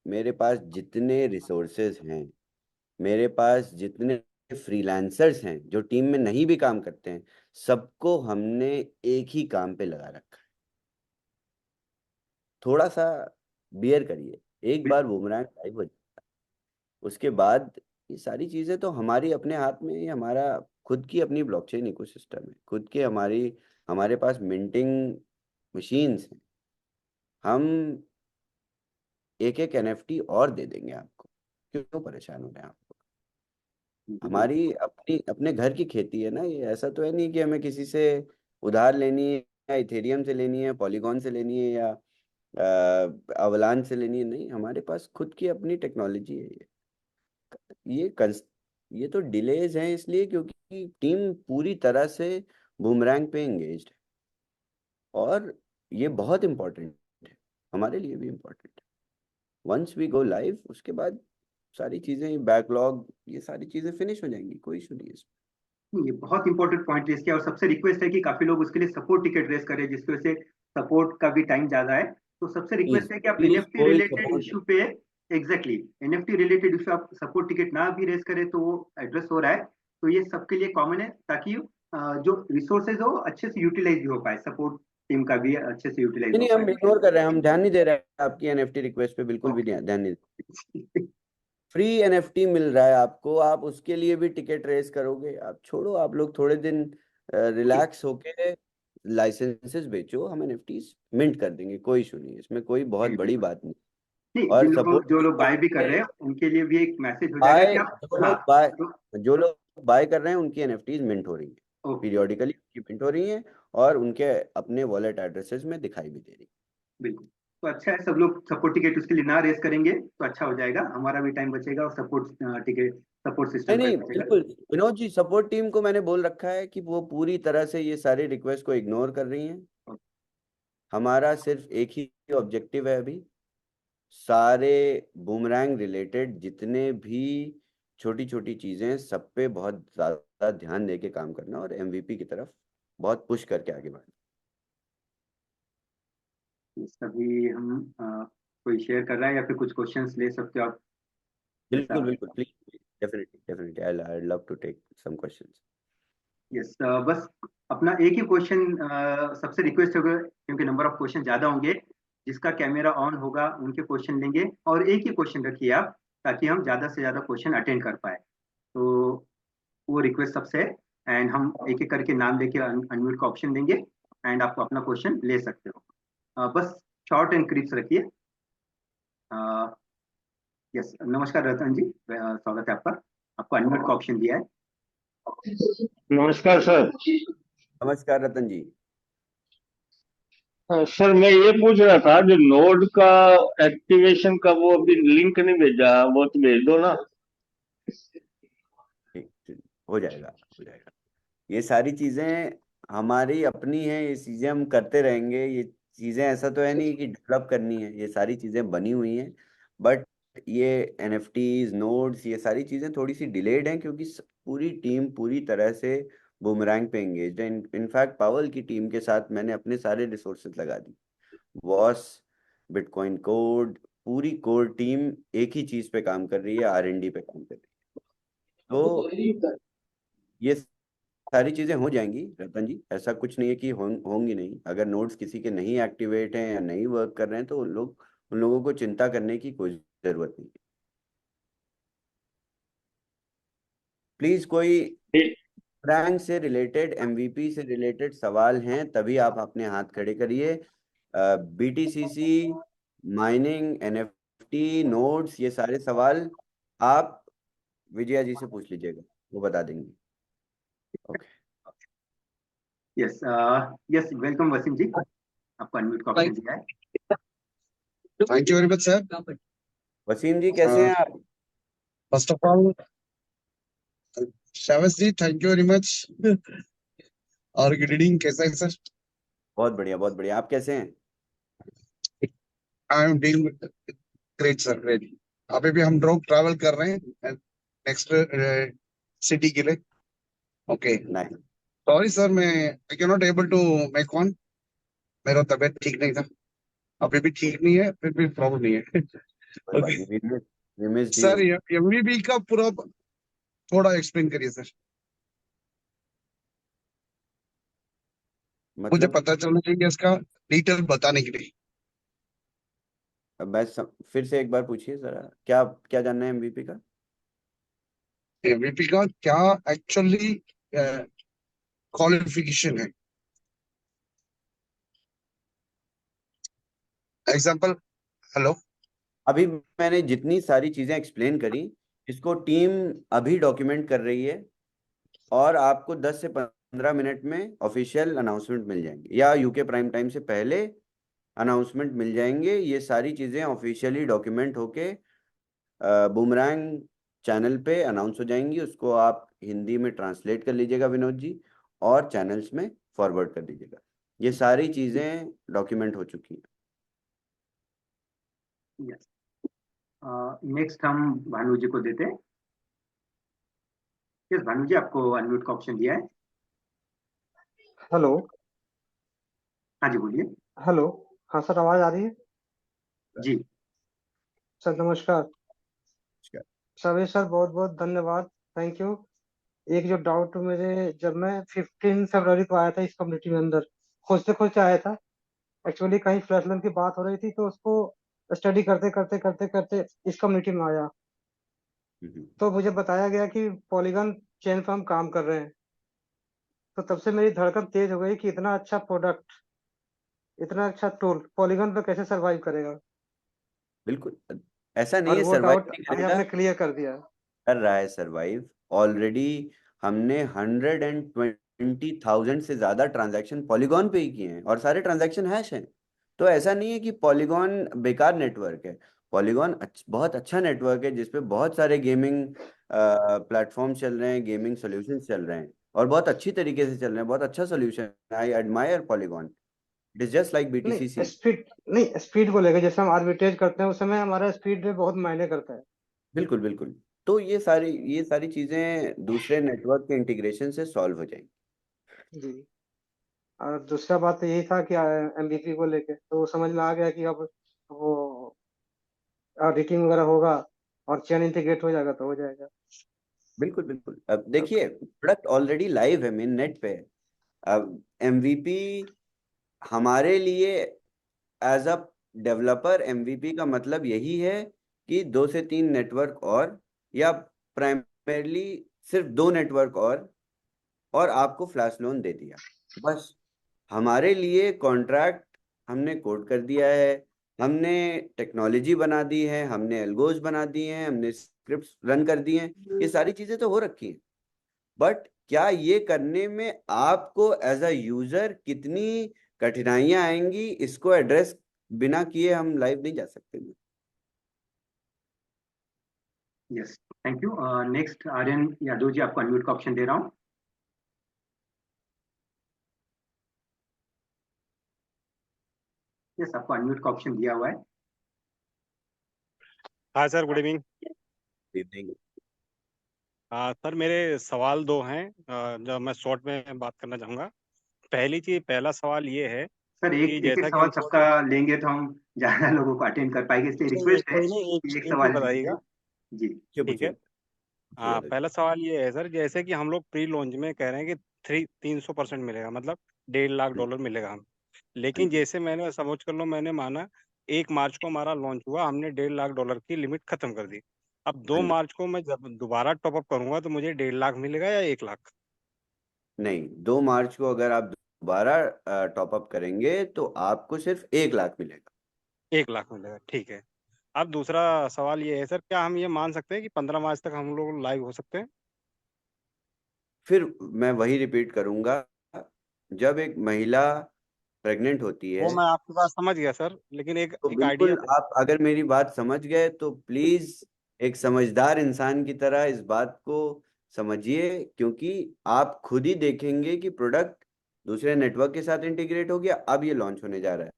मेरे पास जितने रिसोर्सेज हैं, मेरे पास जितने फ्रीलांसर्स हैं जो टीम में नहीं भी काम करते हैं, सबको हमने एक ही काम पे लगा रखा है। थोड़ा सा बियर करिए, एक बार बुमरांग लाइव हो जाए, उसके बाद ये सारी चीजें तो हमारी अपने हाथ में ही, हमारा खुद की अपनी ब्लॉकचेन इकोसिस्टम है, खुद की हमारे पास मिंटिंग मशीन्स हैं। हम एक एक एनएफटी और दे देंगे आपको, क्यों परेशान हो रहे हैं आप? हमारी अपनी अपने घर की खेती है ना ये, ऐसा तो है नहीं कि हमें किसी से उधार लेनी है, या इथेरियम से लेनी है, पॉलीगॉन से लेनी है, या अवलान से लेनी है। नहीं, हमारे पास खुद की अपनी टेक्नोलॉजी है। ये कंस ये तो डिलेज हैं इसलिए क्योंकि टीम पूरी तरह से बूमरैंग पे एंगेज्ड है, और ये बहुत इम्पोर्टेंट है, हमारे लिए भी इम्पोर्टेंट है। वंस वी गो लाइव, उसके बाद सारी चीजें, बैकलॉग, ये सारी चीजें फिनिश हो जाएंगी, कोई इशू नहीं है इसमें। ये बहुत इंपॉर्टेंट पॉइंट रेस किया, और सबसे रिक्वेस्ट है कि काफी लोग उसके लिए सपोर्ट टिकट रेस करें, जिसकी वजह से सपोर्ट का भी टाइम ज्यादा है। तो सबसे प्लीज रिक्वेस्ट है कि आप प्लीज एनएफटी कोई रिलेटेड सपोर्ट। इशू पे, एग्जैक्टली, एनएफटी रिलेटेड इशू आप सपोर्ट टिकट ना भी रेस करें तो वो एड्रेस हो रहा है। तो ये सबके लिए कॉमन है, ताकि जो रिसोर्सेज हो अच्छे से यूटिलाइज भी हो पाए, सपोर्ट टीम का भी अच्छे से यूटिलाइज नहीं हो नहीं, हम इग्नोर कर रहे हैं, हम ध्यान नहीं दे रहे हैं आपकी एनएफटी रिक्वेस्ट पे, बिल्कुल भी पाए। ध्यान नहीं। फ्री एनएफटी मिल रहा है आपको, आप उसके लिए भी टिकट रेस करोगे? आप छोड़ो, आप लोग थोड़े दिन रिलैक्स होके लाइसेंसेस बेचो, हम एनएफटीज मिंट कर देंगे, कोई इशू नहीं है इसमें, कोई बहुत बड़ी बात नहीं। नहीं, और सपोर्ट जो लोग बाय भी कर रहे बाय हैं उनके लिए भी एक मैसेज हो जाएगा कि आप, हाँ, तो जो लोग बाय कर रहे हैं उनकी एनएफटीज मिंट हो रही है, ओके, पीरियोडिकली उनकी मिंट हो रही हैं, और उनके अपने वॉलेट एड्रेसेस में दिखाई भी दे रही बिल्कुल। तो अच्छा है, सब लोग सपोर्ट टिकट उसके लिए ना रेस करेंगे तो अच्छा हो जाएगा, हमारा भी टाइम बचेगा और सपोर्ट टिकट सपोर्ट नहीं सिस्टम नहीं, कैसे चलेगा? बिल्कुल विनोद जी, सपोर्ट टीम को मैंने बोल रखा है कि वो पूरी तरह से ये सारे रिक्वेस्ट को इग्नोर कर रही हैं। हमारा सिर्फ एक ही ऑब्जेक्टिव है अभी, सारे बूमरैंग रिलेटेड जितने भी छोटी छोटी चीजें हैं, सब पे बहुत ज्यादा ध्यान दे के काम करना और एमवीपी की तरफ बहुत पुश करके आगे बढ़ना। सभी हम कोई शेयर कर रहा है या फिर कुछ क्वेश्चंस ले सकते हो आप, बिल्कुल जैसा? बिल्कुल, please, definitely definitely, I love to take some questions. Yes, बस अपना एक ही क्वेश्चन सबसे रिक्वेस्ट होगा, क्योंकि नंबर ऑफ क्वेश्चन ज्यादा होंगे, जिसका कैमरा ऑन होगा उनके क्वेश्चन लेंगे, और एक ही क्वेश्चन रखिए आप, ताकि हम ज्यादा से ज्यादा क्वेश्चन अटेंड कर पाए। तो वो रिक्वेस्ट सबसे है, एंड हम एक एक करके नाम लेके अनम्यूट का ऑप्शन देंगे, एंड आपको अपना क्वेश्चन ले सकते हो। बस शॉर्ट एंड क्रिप्स रखिए। यस, नमस्कार रतन जी, स्वागत है आपका। आपको अनम्यूट का ऑप्शन दिया है। नमस्कार सर। नमस्कार रतन जी। सर मैं ये पूछ रहा था, जो नोड का एक्टिवेशन का वो अभी लिंक नहीं भेजा, वो तो भेज दो ना। ठीक ठीक, हो जाएगा हो जाएगा। ये सारी चीजें हमारी अपनी हैं, ये चीजें हम करते रहेंगे। ये चीजें ऐसा तो है नहीं कि डेवलप करनी है, ये सारी चीजें बनी हुई हैं। बट ये एनएफटीज नोड्स ये सारी चीजें थोड़ी सी डिलेड हैं, क्योंकि पूरी टीम पूरी तरह से बूमरैंग पे एंगेज है। इनफैक्ट पावल की टीम के साथ मैंने अपने सारे रिसोर्सेज लगा दी। वॉस, बिटकॉइन कोड, पूरी कोर टीम एक ही चीज पे काम कर रही है, आरएनडी पे काम कर रही है। तो ये सारी चीजें हो जाएंगी रतन जी, ऐसा कुछ नहीं है कि होंगी नहीं। अगर नोड्स किसी के नहीं एक्टिवेट हैं या नहीं वर्क कर रहे हैं, तो उन लोगों को चिंता करने की कोई जरूरत नहीं है। प्लीज, कोई ठीक। रैंक से रिलेटेड, एमवीपी से रिलेटेड सवाल हैं तभी आप अपने हाथ खड़े करिए। बीटीसीसी, माइनिंग, एनएफटी, नोड्स, ये सारे सवाल आप विजया जी से पूछ लीजिएगा, वो बता देंगे। Okay. Yes, yes, welcome Waseem ji, आपको अनम्यूट का ऑप्शन दिया है। Thank you very much, sir. Wasim जी कैसे हैं आप? First of all, Shavas ji, thank you very much. और गुड इवनिंग, कैसा है सर? बहुत बढ़िया बहुत बढ़िया, आप कैसे हैं? I am doing great sir, great. अभी भी हम ड्रॉप ट्रैवल कर रहे हैं नेक्स्ट सिटी के लिए। Okay, nice. सॉरी सर, मैं I can not able to make on. मेरा तबीयत ठीक नहीं था, अभी भी ठीक नहीं है, फिर भी प्रॉब्लम नहीं है। कोई बात ओके नहीं, we missed sir, you। MVP का पूरा थोड़ा एक्सप्लेन करिए सर, मुझे मतलब पता चलना चाहिए इसका डिटेल बताने के लिए। फिर से एक बार पूछिए जरा, क्या क्या जानना है एमवीपी का? एमवीपी का क्या एक्चुअली क्वालिफिकेशन है? Example, hello. अभी मैंने जितनी सारी चीजें एक्सप्लेन करी, इसको टीम अभी डॉक्यूमेंट कर रही है, और आपको 10 से 15 मिनट में ऑफिशियल अनाउंसमेंट मिल जाएंगे, या यूके प्राइम टाइम से पहले अनाउंसमेंट मिल जाएंगे। ये सारी चीजें ऑफिशियली डॉक्यूमेंट होके बूमरैंग चैनल पे अनाउंस हो जाएंगी। उसको आप हिंदी में ट्रांसलेट कर लीजिएगा विनोद जी, और चैनल्स में फॉरवर्ड कर दीजिएगा। ये सारी चीजें डॉक्यूमेंट हो चुकी हैं। यस, नेक्स्ट हम भानु जी को देते हैं। यस भानु जी, आपको अनम्यूट का ऑप्शन दिया है। हेलो। हाँ जी, बोलिए। हेलो। हाँ सर, आवाज आ रही है? जी। सर नमस्कार। सभी सर, बहुत बहुत धन्यवाद, थैंक यू। एक जो डाउट मेरे, जब मैं 15 फरवरी को आया था इस कम्युनिटी में अंदर, खोजते खोजते आया था। एक्चुअली कहीं फ्लैशलन की बात हो रही थी, तो उसको स्टडी करते करते करते करते इस कम्युनिटी में आया। तो मुझे बताया गया कि पॉलीगन चेन पे हम काम कर रहे हैं। तो तब से मेरी धड़कन तेज हो गई कि इतना अच्छा प्रोडक्ट, इतना अच्छा टूल पॉलीगन पे कैसे सरवाइव करेगा। बिल्कुल, ऐसा नहीं और है वो सरवाइव डाउट नहीं आज करेगा, आपने क्लियर कर दिया। कर रहा है सरवाइव ऑलरेडी। हमने 120,000 से ज्यादा ट्रांजैक्शन पॉलीगॉन पे ही किए हैं, और सारे ट्रांजैक्शन हैश हैं। तो ऐसा नहीं है कि पॉलीगॉन बेकार नेटवर्क है। पॉलीगॉन बहुत अच्छा नेटवर्क है, जिसपे बहुत सारे गेमिंग प्लेटफॉर्म चल रहे हैं, गेमिंग सॉल्यूशंस चल रहे हैं और बहुत अच्छी तरीके से चल रहे हैं, बहुत अच्छा solution. I admire polygon, it is just like नहीं BTCC। स्पीड, नहीं स्पीड को लेकर जैसे हम आर्बिट्रेज करते हैं उस समय हमारा स्पीड भी बहुत मायने करता है। बिल्कुल बिल्कुल। तो ये सारी चीजें दूसरे नेटवर्क के इंटीग्रेशन से सॉल्व हो जाएंगी। जी। और दूसरा बात तो यही था कि एमवीपी को लेके तो समझ में आ गया कि अब वो रेटिंग वगैरह होगा और चेन इंटीग्रेट हो जाएगा तो हो जाएगा। बिल्कुल बिल्कुल। अब देखिए, प्रोडक्ट ऑलरेडी लाइव है, मेन नेट पे है। अब MVP हमारे लिए एज अ डेवलपर, MVP का मतलब यही है कि 2 से 3 नेटवर्क और, या प्राइमरली सिर्फ 2 नेटवर्क और आपको फ्लैश लोन दे दिया, बस। हमारे लिए कॉन्ट्रैक्ट हमने कोड कर दिया है, हमने टेक्नोलॉजी बना दी है, हमने एल्गोज बना दिए हैं, हमने स्क्रिप्ट्स रन कर दिए हैं, ये सारी चीजें तो हो रखी हैं। बट क्या ये करने में आपको एज अ यूजर कितनी कठिनाइयां आएंगी, इसको एड्रेस बिना किए हम लाइव नहीं जा सकते। Yes, thank you. Next Aryan Yadav ji, आपको अनम्यूट का ऑप्शन दे रहा हूँ। यस, आपको अनम्यूट का ऑप्शन दिया हुआ है। हाँ sir, good evening. Evening. Sir मेरे सवाल दो हैं, जो मैं शॉर्ट में बात करना चाहूँगा। पहला सवाल ये है सर कि एक एक जैसा कि सवाल हम सबका लेंगे तो हम ज्यादा लोगों को अटेंड कर पाएंगे, इसलिए रिक्वेस्ट है कोई नहीं, कि एक एक ही सवाल लीजिए। बताइएगा। जी। पूछिए ठीक है। पूछिए पूछिए। पहला सवाल ये है सर, जैसे कि हम लोग प्री लॉन्च में कह रहे हैं कि 300% मिलेगा, मतलब $1.5 लाख मिलेगा हम। हाँ लेकिन जी। जैसे मैंने समझ कर लो, मैंने माना 1 मार्च को हमारा लॉन्च हुआ, हमने $1.5 लाख की लिमिट खत्म कर दी। अब दो हाँ जी। मार्च को मैं जब दोबारा टॉपअप करूंगा तो मुझे 1.5 लाख मिलेगा या 1 लाख? नहीं, 2 मार्च को अगर आप दोबारा टॉपअप करेंगे तो आपको सिर्फ 1 लाख मिलेगा। 1 लाख मिलेगा, ठीक है। अब दूसरा सवाल ये है सर, क्या हम ये मान सकते हैं कि 15 मार्च तक हम लोग लाइव हो सकते हैं? फिर मैं वही रिपीट करूंगा, जब एक महिला प्रेग्नेंट होती वो है, मैं आपकी बात समझ गया सर, लेकिन एक तो एक आइडिया बिल्कुल आप अगर मेरी बात समझ गए तो प्लीज एक समझदार इंसान की तरह इस बात को समझिए, क्योंकि आप खुद ही देखेंगे कि प्रोडक्ट दूसरे नेटवर्क के साथ इंटीग्रेट हो गया, अब ये लॉन्च होने जा रहा है।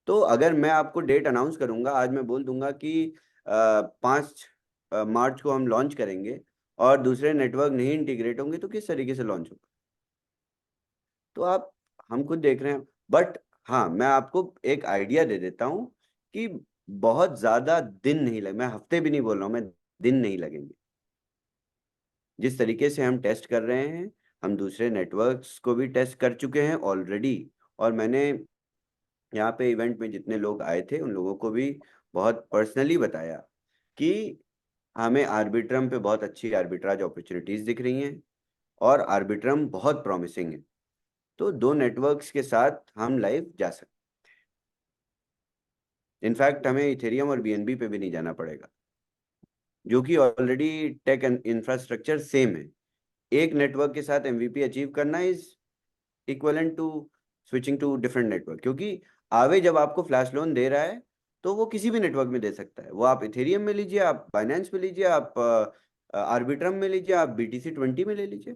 तो अगर मैं आपको डेट अनाउंस करूंगा, आज मैं बोल दूंगा कि 5 मार्च को हम लॉन्च करेंगे और दूसरे नेटवर्क नहीं इंटीग्रेट होंगे, तो किस तरीके से लॉन्च होगा? तो आप, हम खुद देख रहे हैं। बट हाँ, मैं आपको एक आइडिया दे देता हूँ कि बहुत ज्यादा दिन नहीं लगे, मैं हफ्ते भी नहीं बोल रहा हूँ, मैं दिन नहीं लगेंगे। जिस तरीके से हम टेस्ट कर रहे हैं, हम दूसरे नेटवर्क्स को भी टेस्ट कर चुके हैं ऑलरेडी। और मैंने यहाँ पे इवेंट में जितने लोग आए थे उन लोगों को भी बहुत पर्सनली बताया कि हमें आर्बिट्रम पे बहुत अच्छी आर्बिट्राज अपॉर्चुनिटीज दिख रही हैं और आर्बिट्रम बहुत प्रॉमिसिंग है। तो 2 नेटवर्क्स के साथ हम लाइव जा सकते हैं। इनफैक्ट हमें इथेरियम और BNB पे भी नहीं जाना पड़ेगा, जो कि ऑलरेडी टेक इंफ्रास्ट्रक्चर सेम है। एक नेटवर्क के साथ MVP अचीव करना is equivalent to switching to different network, क्योंकि आवे जब आपको फ्लैश लोन दे रहा है तो वो किसी भी नेटवर्क में दे सकता है। वो आप इथेरियम में लीजिए, आप बाइनेंस में लीजिए, आप आर्बिट्रम में लीजिए, आप BTC20 में ले लीजिए।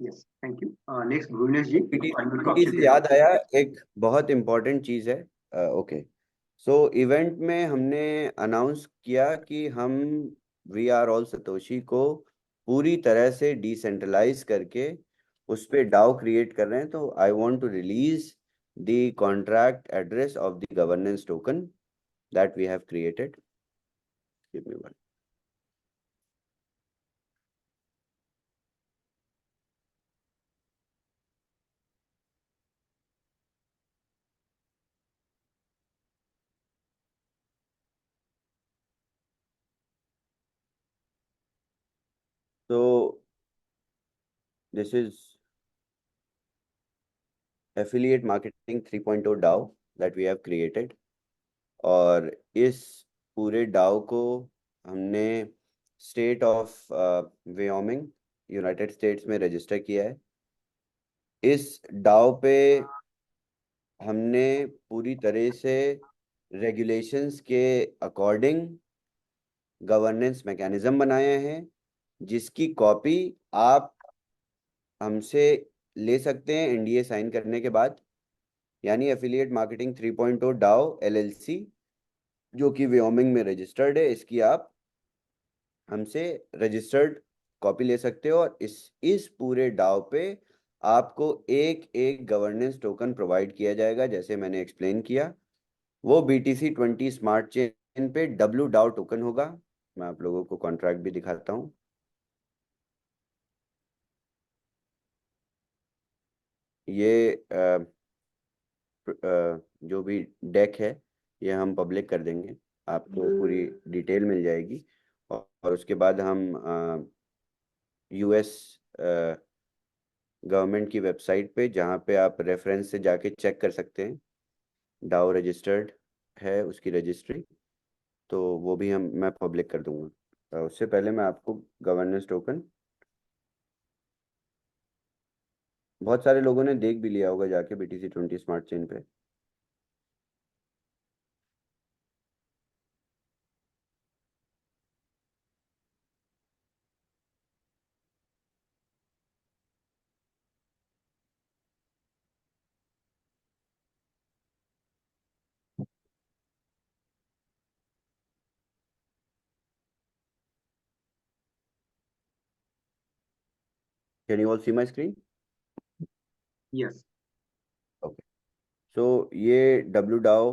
Yes, thank you. Next Bhuvanesh ji, आपको अनम्यूट का BTC20 ऑप्शन से दे रहा याद आया, एक बहुत इंपॉर्टेंट चीज है। ओके, सो इवेंट में हमने अनाउंस किया कि हम वी आर ऑल सतोशी को पूरी तरह से डिसेंट्रलाइज करके उस पे डाउ क्रिएट कर रहे हैं। तो I want to release the contract address of the governance token that we have created. Give me one. तो this is affiliate marketing 3.0 DAO that we have created. और इस पूरे डाउ को हमने स्टेट ऑफ वेयोमिंग, यूनाइटेड स्टेट्स में register किया है। इस डाउ पे हमने पूरी तरह से रेगुलेशंस के अकॉर्डिंग गवर्नेंस मैकेनिज्म बनाए हैं, जिसकी कॉपी आप हमसे ले सकते हैं एनडीए साइन करने के बाद। यानी एफिलिएट मार्केटिंग 3.0 डाओ एलएलसी, जो कि व्योमिंग में रजिस्टर्ड है, इसकी आप हमसे रजिस्टर्ड कॉपी ले सकते हो। और इस पूरे डाओ पे आपको एक एक गवर्नेंस टोकन प्रोवाइड किया जाएगा, जैसे मैंने एक्सप्लेन किया। वो BTC20 स्मार्ट चेन पे WDAO टोकन होगा। मैं आप लोगों को कॉन्ट्रैक्ट भी दिखाता हूँ। ये जो भी डेक है ये हम पब्लिक कर देंगे, आपको पूरी डिटेल मिल जाएगी। और उसके बाद हम US गवर्नमेंट की वेबसाइट पे, जहाँ पे आप रेफरेंस से जाके चेक कर सकते हैं, डाओ रजिस्टर्ड है उसकी रजिस्ट्री, तो वो भी मैं पब्लिक कर दूंगा। उससे पहले मैं आपको गवर्नेंस टोकन, बहुत सारे लोगों ने देख भी लिया होगा जाके BTC20 स्मार्ट चेन पे। Can you all see my screen? Yes. Okay. So ये WDAO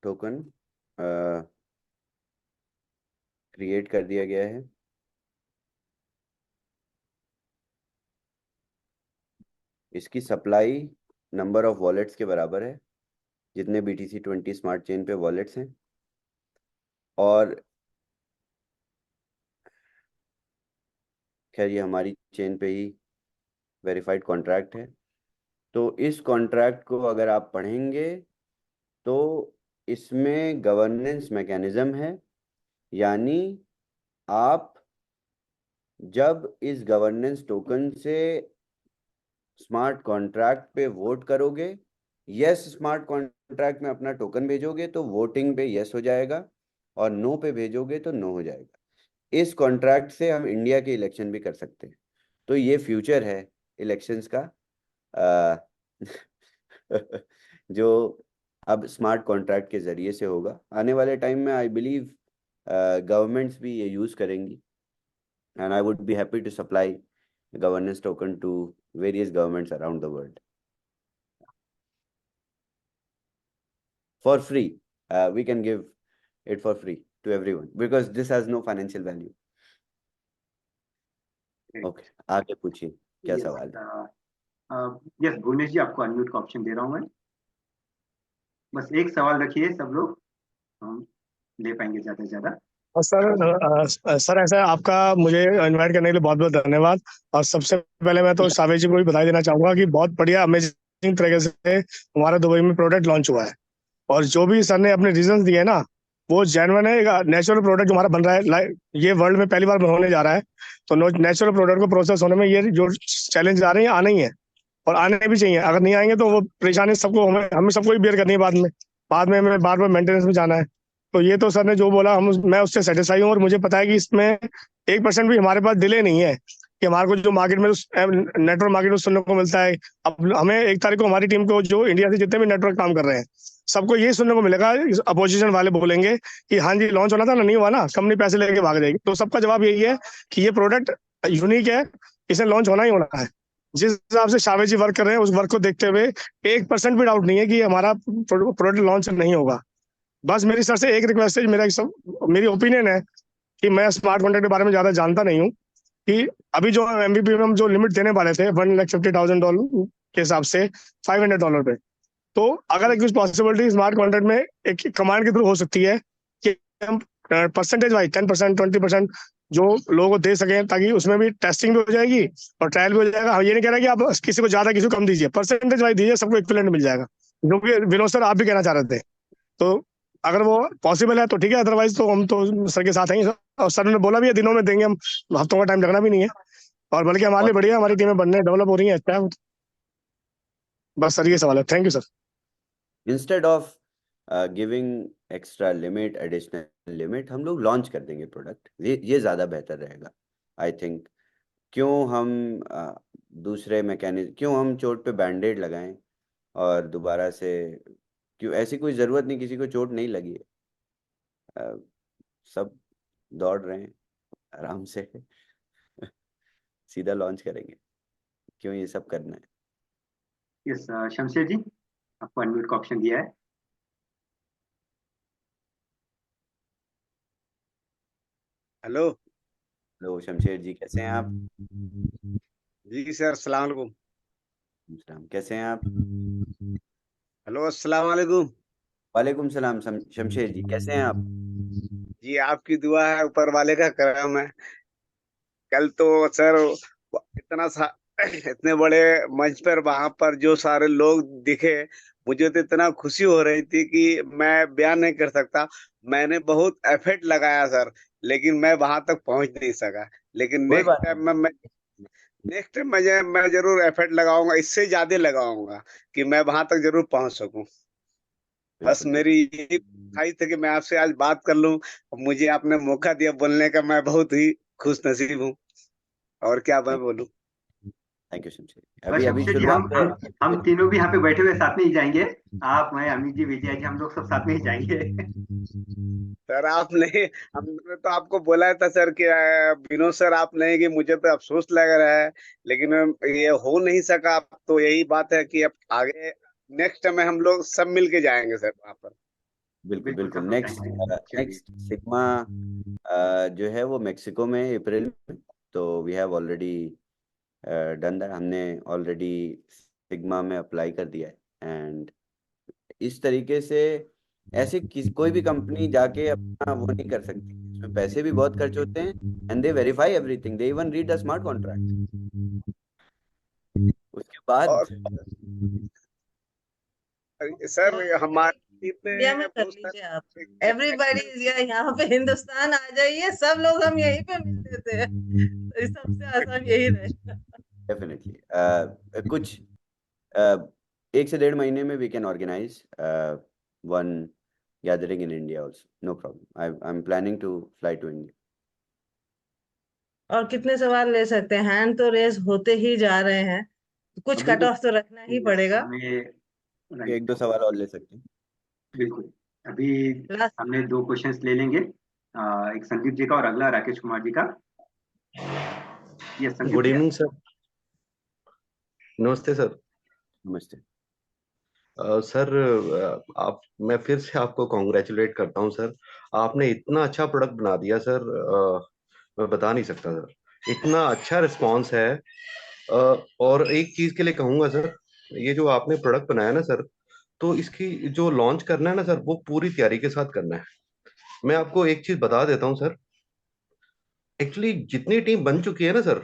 टोकन क्रिएट कर दिया गया है। इसकी सप्लाई नंबर ऑफ वॉलेट्स के बराबर है, जितने BTC20 स्मार्ट चेन पे वॉलेट्स हैं। और खैर ये हमारी चेन पे ही वेरीफाइड कॉन्ट्रैक्ट है। तो इस कॉन्ट्रैक्ट को अगर आप पढ़ेंगे तो इसमें गवर्नेंस मैकेनिज्म है, यानी आप जब इस गवर्नेंस टोकन से स्मार्ट कॉन्ट्रैक्ट पे वोट करोगे, यस स्मार्ट कॉन्ट्रैक्ट में अपना टोकन भेजोगे तो वोटिंग पे यस हो जाएगा, और नो पे भेजोगे तो नो हो जाएगा। इस कॉन्ट्रैक्ट से हम इंडिया के इलेक्शन भी कर सकते हैं। तो ये फ्यूचर है इलेक्शंस का, जो अब स्मार्ट कॉन्ट्रैक्ट के जरिए से होगा। आने वाले टाइम में आई बिलीव गवर्नमेंट्स भी ये यूज करेंगी, and I would be happy to supply governance token to various governments around the world for free. We can give it for free to everyone because this has no financial value. Okay, आगे पूछिए क्या सवाल है? Yes Bhuvnesh ji, आपको unmute का option दे रहा हूँ मैं। बस एक सवाल रखिए सब लोग, हम ले पाएंगे ज्यादा से ज्यादा। सर ऐसा है, आपका मुझे इनवाइट करने के लिए बहुत बहुत धन्यवाद। और सबसे पहले मैं तो सावेद जी को भी बधाई देना चाहूंगा कि बहुत बढ़िया अमेजिंग तरीके से हमारा दुबई में प्रोडक्ट लॉन्च हुआ है। और जो भी सर ने अपने रीजंस दिए ना, वो जेन्युइन है। नेचुरल प्रोडक्ट जो हमारा बन रहा है, ये वर्ल्ड में पहली बार होने जा रहा है। तो नेचुरल प्रोडक्ट को प्रोसेस होने में ये जो चैलेंज आ रहे हैं आने ही है, और आने भी चाहिए। अगर नहीं आएंगे तो वो परेशानी सबको हमें सबको ही बेयर करनी है बाद में हमें बार बार मेंटेनेंस में जाना है। तो ये तो सर ने जो बोला मैं उससे सेटिस्फाई हूँ। और मुझे पता है कि इसमें 1% भी हमारे पास डिले नहीं है कि हमारे को जो मार्केट में नेटवर्क मार्केट में सुनने को मिलता है। अब हमें 1 तारीख को हमारी टीम को जो इंडिया से जितने भी नेटवर्क काम कर रहे हैं सबको यही सुनने को मिलेगा, अपोजिशन वाले बोलेंगे कि हाँ जी लॉन्च होना था ना, नहीं हुआ ना, कंपनी पैसे लेके भाग जाएगी। तो सबका जवाब यही है कि ये प्रोडक्ट यूनिक है, इसे लॉन्च होना ही होना है। जिस हिसाब से शावेद जी वर्क कर रहे हैं उस वर्क को देखते हुए 1% भी डाउट नहीं है कि हमारा प्रोडक्ट लॉन्च नहीं होगा। बस मेरी सर से एक रिक्वेस्ट है, मेरी ओपिनियन है कि मैं स्मार्ट कॉन्ट्रैक्ट के बारे में ज्यादा जानता नहीं हूँ, कि अभी जो MVP में हम जो लिमिट देने वाले थे $150,000 के हिसाब से $500 पे, तो अगर कुछ पॉसिबिलिटी स्मार्ट कॉन्ट्रैक्ट में एक कमांड के थ्रू हो सकती है कि हम परसेंटेज वाइज 10% 20% जो लोगों को दे सकें, ताकि उसमें भी टेस्टिंग भी हो जाएगी और ट्रायल भी हो जाएगा। हम ये नहीं कह रहे कि आप किसी को ज्यादा किसी को कम दीजिए, परसेंटेज वाइज दीजिए, सबको इक्विवेलेंट मिल जाएगा, जो कि विनोद सर आप भी कहना चाह रहे थे। तो अगर वो पॉसिबल है तो ठीक है, अदरवाइज तो हम तो सर के साथ हैं। और सर ने बोला भी है दिनों में देंगे, हम हफ्तों का टाइम लगना भी नहीं है। और बल्कि हमारे लिए बढ़िया, हमारी टीमें बनने डेवलप हो रही है। अच्छा बस सर ये सवाल है। Thank you sir. Instead of giving extra limit, additional limit, हम लोग लॉन्च कर देंगे प्रोडक्ट, ये ज़्यादा बेहतर रहेगा आई थिंक। क्यों हम दूसरे मैकेनिज्म, क्यों हम चोट पे बैंडेड लगाएं और दोबारा से, क्यों? ऐसी कोई ज़रूरत नहीं, किसी को चोट नहीं लगी है, सब दौड़ रहे हैं आराम से सीधा लॉन्च करेंगे, क्यों ये सब करना है? यस शमशेर जी, आपको अनम्यूट का ऑप्शन दिया है। हेलो हेलो शमशेर जी, कैसे हैं आप? जी सर, अस्सलाम वालेकुम। सलाम, कैसे हैं आप? हेलो, अस्सलाम वालेकुम। वालेकुम सलाम। शमशेर जी, कैसे हैं आप? जी आपकी दुआ है, ऊपर वाले का करम है। कल तो सर इतना सा इतने बड़े मंच पर वहां पर जो सारे लोग दिखे, मुझे तो इतना खुशी हो रही थी कि मैं बयान नहीं कर सकता। मैंने बहुत एफर्ट लगाया सर, लेकिन मैं वहां तक पहुंच नहीं सका। लेकिन कोई बात नहीं। नेक्स्ट टाइम मैं जरूर एफर्ट लगाऊंगा, इससे ज्यादा लगाऊंगा कि मैं वहां तक जरूर पहुंच सकूं। बस बिल्कुल मेरी यही ख्वाहिश थी कि मैं आपसे आज बात कर लूं। मुझे आपने मौका दिया बोलने का, मैं बहुत ही खुश नसीब हूँ। और क्या मैं बोलूं। Thank you Shamsher. बस अभी अभी शमशेर जी, शुरुआत हम तीनों भी यहाँ पे बैठे हुए साथ में ही जाएंगे। आप, मैं, अमित जी, विजय जी, हम लोग सब साथ में ही जाएंगे। सर आप नहीं, हमने तो आपको बोला था सर कि विनोद सर आप नहीं कि मुझे तो अफसोस लग रहा है, लेकिन ये हो नहीं सका। तो यही बात है कि अब आगे नेक्स्ट टाइम हम लोग सब मिल के जाएंगे सर वहां पर। बिल्कुल बिल्कुल। सब लोग नेक्स्ट जाएंगे। चलिए। नेक्स्ट सिग्मा जो है वो मेक्सिको में अप्रैल में, तो we have already done that. हमने ऑलरेडी सिग्मा में अप्लाई कर दिया है। एंड इस तरीके से ऐसे कोई भी कंपनी जाके अपना वो नहीं कर सकती, इसमें पैसे भी बहुत खर्च होते हैं। And they verify everything, they even read the smart contract. उसके बाद सर हमारे इंडिया में कर लीजिए आप। एवरीबॉडी यहाँ पे हिंदुस्तान आ जाइए, सब लोग हम यहीं पे मिल लेते हैं, तो इस सबसे आसान यही रहेगा। डेफिनेटली कुछ 1 से 1.5 महीने में we can organise one gathering in India also, no problem. I am planning to fly to India. और कितने सवाल ले सकते हैं? हैंड तो रेस होते ही जा रहे हैं, कुछ अभी कट तो ऑफ तो रखना ही पड़ेगा। हमें 1-2 सवाल और ले सकते हैं। बिल्कुल। अभी लास्ट हमने 2 क्वेश्चंस ले लेंगे, एक संदीप जी का और अगला राकेश कुमार जी का। ये Sandeep good ji. Evening sir. नमस्ते सर। नमस्ते। सर आप, मैं फिर से आपको कॉन्ग्रेचुलेट करता हूं सर। आपने इतना अच्छा प्रोडक्ट बना दिया सर, मैं बता नहीं सकता सर। इतना अच्छा रिस्पांस है। और एक चीज के लिए कहूंगा सर, ये जो आपने प्रोडक्ट बनाया ना सर, तो इसकी जो लॉन्च करना है ना सर, वो पूरी तैयारी के साथ करना है। मैं आपको एक चीज बता देता हूँ सर, एक्चुअली जितनी टीम बन चुकी है ना सर,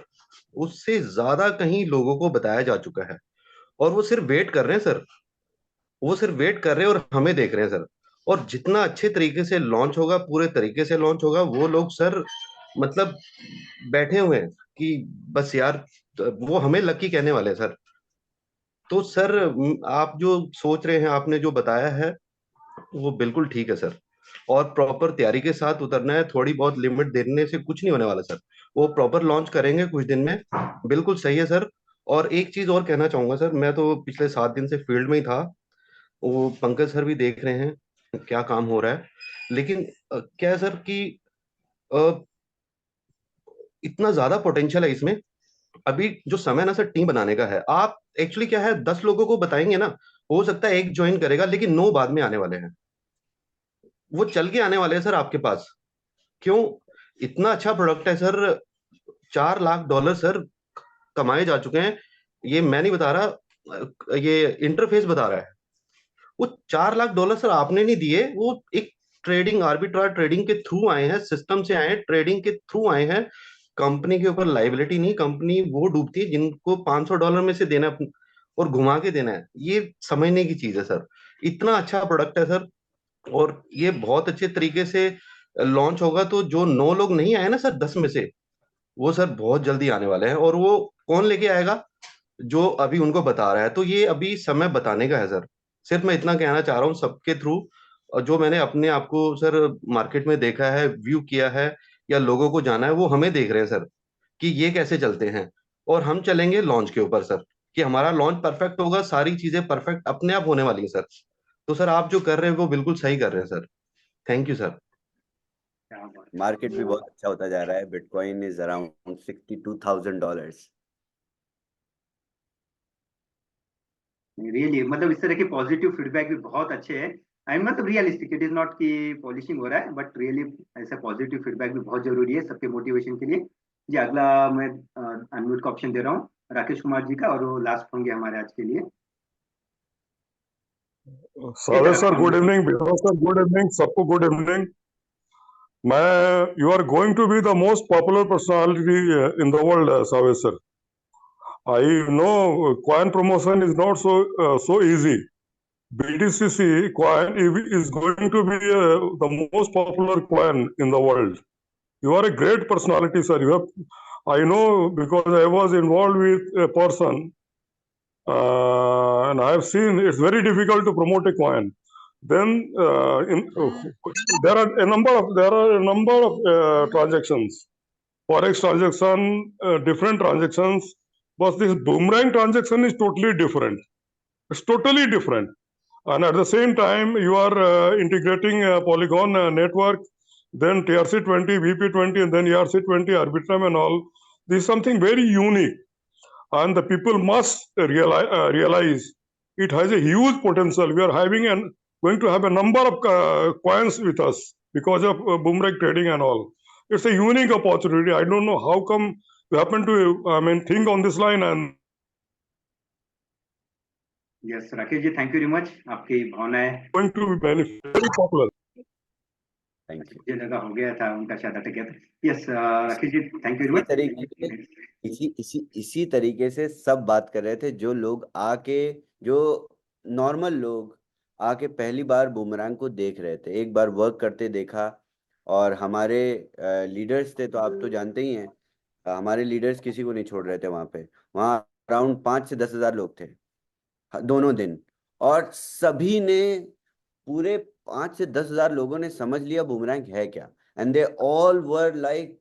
उससे ज्यादा कहीं लोगों को बताया जा चुका है, और वो सिर्फ वेट कर रहे हैं सर। वो सिर्फ वेट कर रहे हैं और हमें देख रहे हैं सर। और जितना अच्छे तरीके से लॉन्च होगा, पूरे तरीके से लॉन्च होगा, वो लोग सर मतलब बैठे हुए हैं कि बस यार, वो हमें लकी कहने वाले हैं सर। तो सर आप जो सोच रहे हैं, आपने जो बताया है, वो बिल्कुल ठीक है सर। और प्रॉपर तैयारी के साथ उतरना है, थोड़ी बहुत लिमिट देने से कुछ नहीं होने वाला सर। वो प्रॉपर लॉन्च करेंगे कुछ दिन में। बिल्कुल सही है सर। और एक चीज और कहना चाहूंगा सर, मैं तो पिछले 7 दिन से फील्ड में ही था। वो पंकज सर भी देख रहे हैं क्या काम हो रहा है। लेकिन क्या है सर कि अ, इतना ज्यादा पोटेंशियल है इसमें। अभी जो समय ना सर टीम बनाने का है, आप एक्चुअली क्या है, 10 लोगों को बताएंगे ना, हो सकता है एक ज्वाइन करेगा, लेकिन 9 बाद में आने वाले हैं। वो चल के आने वाले हैं सर आपके पास। क्यों? इतना अच्छा प्रोडक्ट है सर। $4 लाख सर कमाए जा चुके हैं। ये मैं नहीं बता रहा, ये इंटरफेस बता रहा है। वो $4 लाख सर आपने नहीं दिए, वो एक ट्रेडिंग, आर्बिट्राज ट्रेडिंग के थ्रू आए हैं, सिस्टम से आए हैं, ट्रेडिंग के थ्रू आए हैं। कंपनी के ऊपर लाइबिलिटी नहीं, कंपनी वो डूबती है जिनको $500 में से देना और घुमा के देना है। ये समझने की चीज है सर। इतना अच्छा प्रोडक्ट है सर, और ये बहुत अच्छे तरीके से लॉन्च होगा। तो जो 9 लोग नहीं आए ना सर 10 में से, वो सर बहुत जल्दी आने वाले हैं। और वो कौन लेके आएगा? जो अभी उनको बता रहा है, तो ये अभी समय बताने का है सर। सिर्फ मैं इतना कहना चाह रहा हूँ सबके थ्रू, और जो मैंने अपने आप को सर मार्केट में देखा है, व्यू किया है, या लोगों को जाना है, वो हमें देख रहे हैं सर कि ये कैसे चलते हैं। और हम चलेंगे लॉन्च के ऊपर सर, कि हमारा लॉन्च परफेक्ट होगा, सारी चीजें परफेक्ट अपने आप होने वाली है सर। तो सर आप जो कर रहे हैं वो बिल्कुल सही कर रहे हैं सर। Thank you sir. क्या बात मार्केट भी बहुत अच्छा होता जा रहा है। Bitcoin is around $62,000। रियली, मतलब इस तरह के पॉजिटिव फीडबैक भी बहुत अच्छे हैं। आई मतलब रियलिस्टिक, इट इज नॉट कि पॉलिशिंग हो रहा है, बट रियली ऐसा पॉजिटिव फीडबैक भी बहुत जरूरी है सबके मोटिवेशन के लिए। जी, अगला मैं अनम्यूट का ऑप्शन दे रहा हूँ राकेश कुमार जी का, और वो लास्ट होंगे हमारे आज के लिए। Saave sir good evening, Bihar sir good evening, सबको गुड इवनिंग। मैं you are going to be the most popular personality in the world, Saave sir. I know coin promotion is not so easy. BTCC coin is going to be the most popular coin in the world. You are a great personality, sir. I know because I was involved with a person, and I have seen it's very difficult to promote a coin. Then there are a number of transactions, forex transaction, different transactions, but this boomerang transaction is totally different. It's totally different. And at the same time, you are integrating Polygon network, then TRC20, VP20, and then ERC20, Arbitrum, and all. This is something very unique, and the people must realize it has a huge potential. We are going to have a number of coins with us because of boomerang trading and all. It's a unique opportunity. I don't know how come you happen to think on this line. And yes Rakesh ji, thank you very much. आपकी भावनाएं going to be very popular. Thank you. मुझे लगा हो गया था, उनका शायद अटक गया था। Yes Rakesh ji, thank you very much. इसी तरीके से सब बात कर रहे थे, जो लोग आके, जो नॉर्मल लोग आके पहली बार बूमरैंग को देख रहे थे, एक बार वर्क करते देखा। और हमारे लीडर्स थे, तो आप तो जानते ही हैं, हमारे लीडर्स किसी को नहीं छोड़ रहे थे वहाँ पे। वहाँ अराउंड 5 से 10 हजार लोग थे दोनों दिन, और सभी ने, पूरे 5 से 10 हजार लोगों ने समझ लिया बूमरैंग है क्या। And they all were like,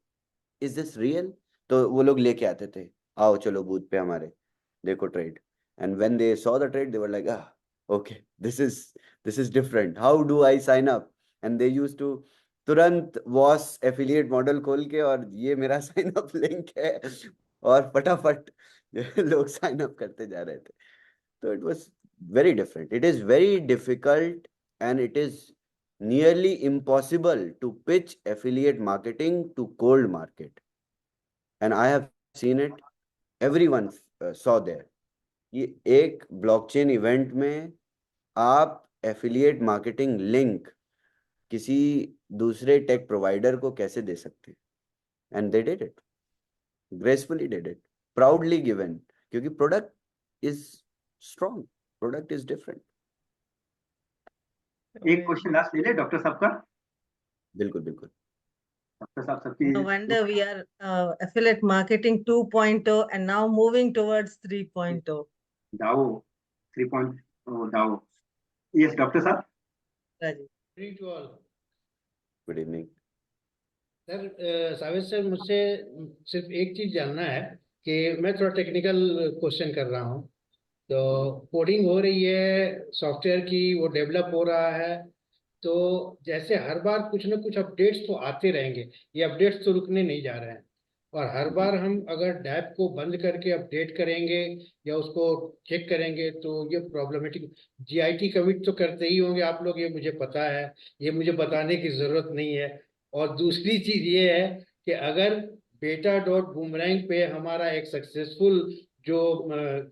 is this real? तो वो लोग लेके आते थे, आओ चलो बूथ पे हमारे, देखो trade. And when they saw the trade, they were like, okay, this is different, how do I sign up? And they use to तुरंत वॉस एफिलिएट मॉडल खोल के, और ये मेरा साइन अप लिंक है, और फटाफट लोग साइन अप करते जा रहे थे। तो it was very different. It is very difficult, and it is nearly impossible to pitch affiliate marketing to cold market. And I have seen it. Everyone saw there. ये एक ब्लॉकचेन इवेंट में आप affiliate marketing link किसी दूसरे take provider को कैसे दे सकते? And they did it gracefully, did it proudly given, क्योंकि product is strong, product is different. एक क्वेश्चन लास्ट ले ले डॉक्टर साहब का। बिल्कुल बिल्कुल। डॉक्टर साहब सबकी No wonder we are affiliate marketing 2.0 and now moving towards 3.0. DAO 3.0 DAO. Yes doctor साहब। Evening to all. Good evening. Sir Saaved sir, मुझसे सिर्फ एक चीज जानना है कि मैं थोड़ा टेक्निकल क्वेश्चन कर रहा हूँ। तो कोडिंग हो रही है सॉफ्टवेयर की, वो डेवलप हो रहा है, तो जैसे हर बार कुछ ना कुछ अपडेट्स तो आते रहेंगे, ये अपडेट्स तो रुकने नहीं जा रहे हैं। और हर बार हम अगर डैप को बंद करके अपडेट करेंगे या उसको चेक करेंगे तो ये प्रॉब्लमेटिक। जीआईटी कमिट तो करते ही होंगे आप लोग, ये मुझे पता है, ये मुझे बताने की जरूरत नहीं है। और दूसरी चीज ये है कि अगर beta.boomerang पे हमारा एक सक्सेसफुल जो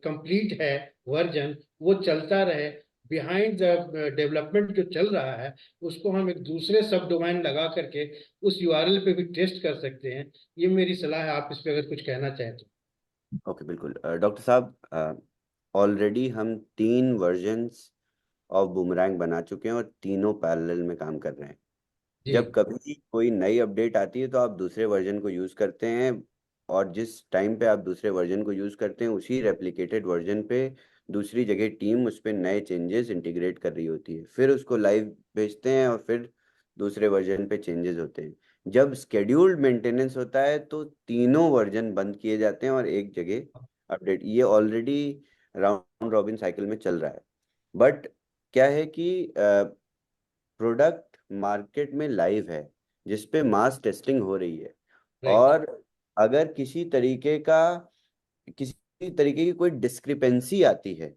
कंप्लीट है वर्जन, वो चलता रहे, बिहाइंड द डेवलपमेंट जो चल रहा है उसको हम एक दूसरे सब डोमेन लगा करके उस यूआरएल पे भी टेस्ट कर सकते हैं। ये मेरी सलाह है, आप इस पे अगर कुछ कहना चाहें तो। ओके, बिल्कुल। डॉक्टर साहब, ऑलरेडी हम 3 वर्जन्स ऑफ बूमरैंग बना चुके हैं, और तीनों पैरेलल में काम कर रहे हैं। जब कभी कोई नई अपडेट आती है तो आप दूसरे वर्जन को यूज करते हैं, और जिस टाइम पे आप दूसरे वर्जन को यूज़ करते हैं उसी रेप्लिकेटेड वर्जन पे दूसरी जगह टीम उस पर नए चेंजेस इंटीग्रेट कर रही होती है, फिर उसको लाइव भेजते हैं और फिर दूसरे वर्जन पे चेंजेस होते हैं। जब स्केड्यूल्ड मेंटेनेंस होता है तो तीनों वर्जन बंद किए जाते हैं और एक जगह अपडेट। ये ऑलरेडी राउंड रॉबिन साइकिल में चल रहा है। बट क्या है कि प्रोडक्ट मार्केट में लाइव है जिसपे मास टेस्टिंग हो रही है, और अगर किसी तरीके की कोई डिस्क्रिपेंसी आती है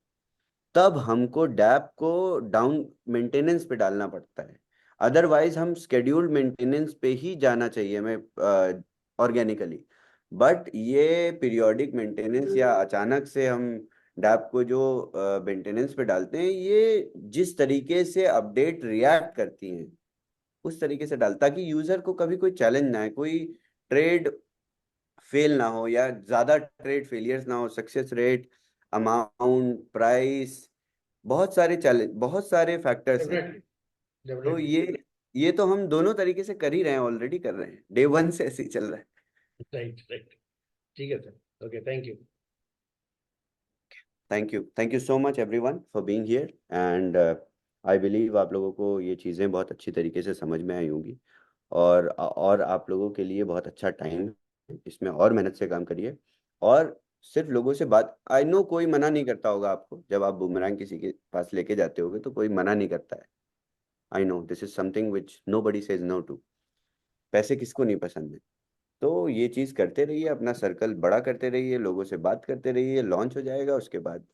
तब हमको डैप को डाउन मेंटेनेंस पे डालना पड़ता है। अदरवाइज हम स्केड्यूल्ड मेंटेनेंस पे ही जाना चाहिए हमें ऑर्गेनिकली। बट ये पीरियोडिक मेंटेनेंस या अचानक से हम डैप को जो मेंटेनेंस पे डालते हैं, ये जिस तरीके से अपडेट रिएक्ट करती हैं उस तरीके से डाल, ताकि यूजर को कभी कोई चैलेंज ना है, कोई ट्रेड फेल ना हो या ज्यादा ट्रेड फेलियर्स ना हो। सक्सेस रेट, अमाउंट, प्राइस, बहुत सारे चैलेंज, बहुत सारे फैक्टर्स हैं। तो ये तो हम दोनों तरीके से कर ही रहे हैं, ऑलरेडी कर रहे हैं, डे 1 से ऐसे ही चल रहा है। राइट, ठीक है sir, okay, thank you. Thank you so much everyone for being here, and I believe आप लोगों को ये चीज़ें बहुत अच्छी तरीके से समझ में आई होंगी, और आप लोगों के लिए बहुत अच्छा टाइम है, इसमें और मेहनत से काम करिए। और सिर्फ लोगों से बात, आई नो कोई मना नहीं करता होगा आपको, जब आप बुमरैंग किसी के पास लेके जाते होगे तो कोई मना नहीं करता है। I know this is something which nobody says no to. पैसे किसको नहीं पसंद है? तो ये चीज़ करते रहिए, अपना सर्कल बड़ा करते रहिए, लोगों से बात करते रहिए, लॉन्च हो जाएगा उसके बाद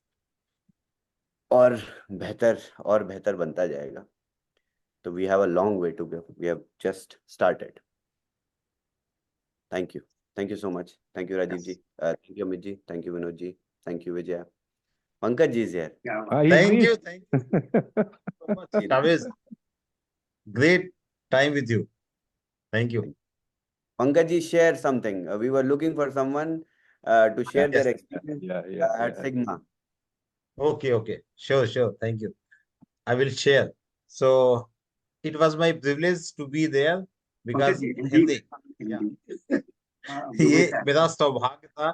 और बेहतर बनता जाएगा। तो we have a long way to go, we have just started. Thank you so much. Thank you Rajeev ji, thank you Amit ji, thank you Vinod ji, thank you Vijay. Pankaj ji is here. Thank you so much, Ravish. Great time with you. Thank you. Pankaj ji, share something. We were looking for someone to share their experience at Sigma. Okay. Sure. Thank you. I will share. So it was my privilege to be there because Hindi. ये मेरा सौभाग्य था,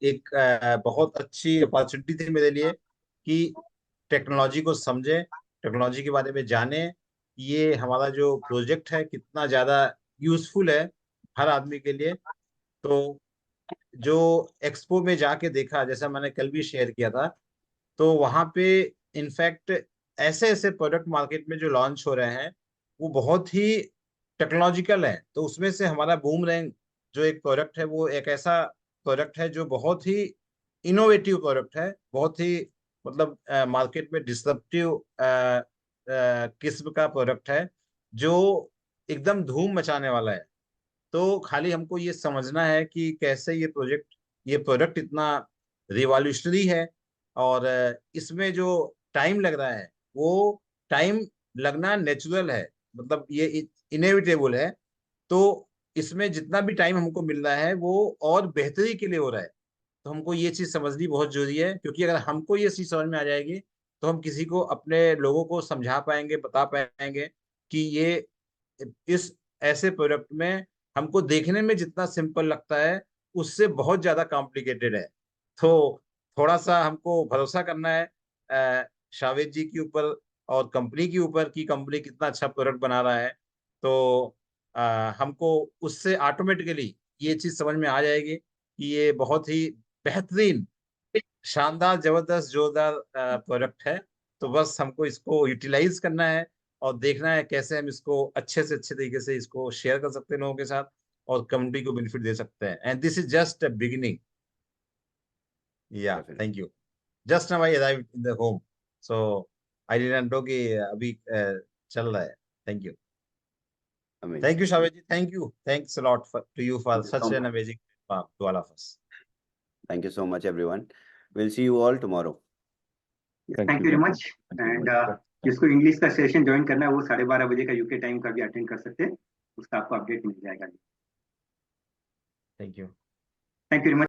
एक बहुत अच्छी opportunity थी मेरे लिए कि टेक्नोलॉजी को समझे, टेक्नोलॉजी के बारे में जाने, ये हमारा जो प्रोजेक्ट है कितना ज्यादा यूजफुल है हर आदमी के लिए। तो जो एक्सपो में जाके देखा, जैसा मैंने कल भी शेयर किया था, तो वहां पे इनफैक्ट ऐसे ऐसे प्रोडक्ट मार्केट में जो लॉन्च हो रहे हैं वो बहुत ही टेक्नोलॉजिकल है। तो उसमें से हमारा बूमरैंग जो एक प्रोडक्ट है वो एक ऐसा प्रोडक्ट है जो बहुत ही इनोवेटिव प्रोडक्ट है, बहुत ही मतलब मार्केट में डिसरप्टिव किस्म का प्रोडक्ट है जो एकदम धूम मचाने वाला है। तो खाली हमको ये समझना है कि कैसे ये प्रोडक्ट इतना रिवॉल्यूशनरी है, और इसमें जो टाइम लग रहा है वो टाइम लगना नेचुरल है, मतलब ये इनएविटेबल है। तो इसमें जितना भी टाइम हमको मिल रहा है वो और बेहतरी के लिए हो रहा है। तो हमको ये चीज समझनी बहुत जरूरी है, क्योंकि अगर हमको ये चीज समझ में आ जाएगी तो हम किसी को, अपने लोगों को समझा पाएंगे, बता पाएंगे कि ये इस ऐसे प्रोडक्ट में हमको देखने में जितना सिंपल लगता है उससे बहुत ज्यादा कॉम्प्लिकेटेड है। तो थोड़ा सा हमको भरोसा करना है शावेद जी के ऊपर और कंपनी के ऊपर कि कंपनी कितना अच्छा प्रोडक्ट बना रहा है। तो हमको उससे ऑटोमेटिकली ये चीज समझ में आ जाएगी कि ये बहुत ही बेहतरीन, शानदार, जबरदस्त, जोरदार प्रोडक्ट है। तो बस हमको इसको यूटिलाइज करना है और देखना है कैसे हम इसको अच्छे से अच्छे तरीके से इसको शेयर कर सकते हैं लोगों के साथ और कम्युनिटी को बेनिफिट दे सकते हैं। And this is just a beginning. Yeah thank you. Just now I arrived in the home, so I didn't know कि अभी चल रहा है। Thank you. Thank you, Shaveed ji. Thank you. Thanks a lot to you for such an amazing platform to all of us. Thank you so much, everyone. We'll see you all tomorrow. Thank you very much. And जिसको English का session join करना है वो 12:30 बजे का UK time का भी attend कर सकते हैं, उसका आपको अपडेट मिल जाएगा। Thank you very much.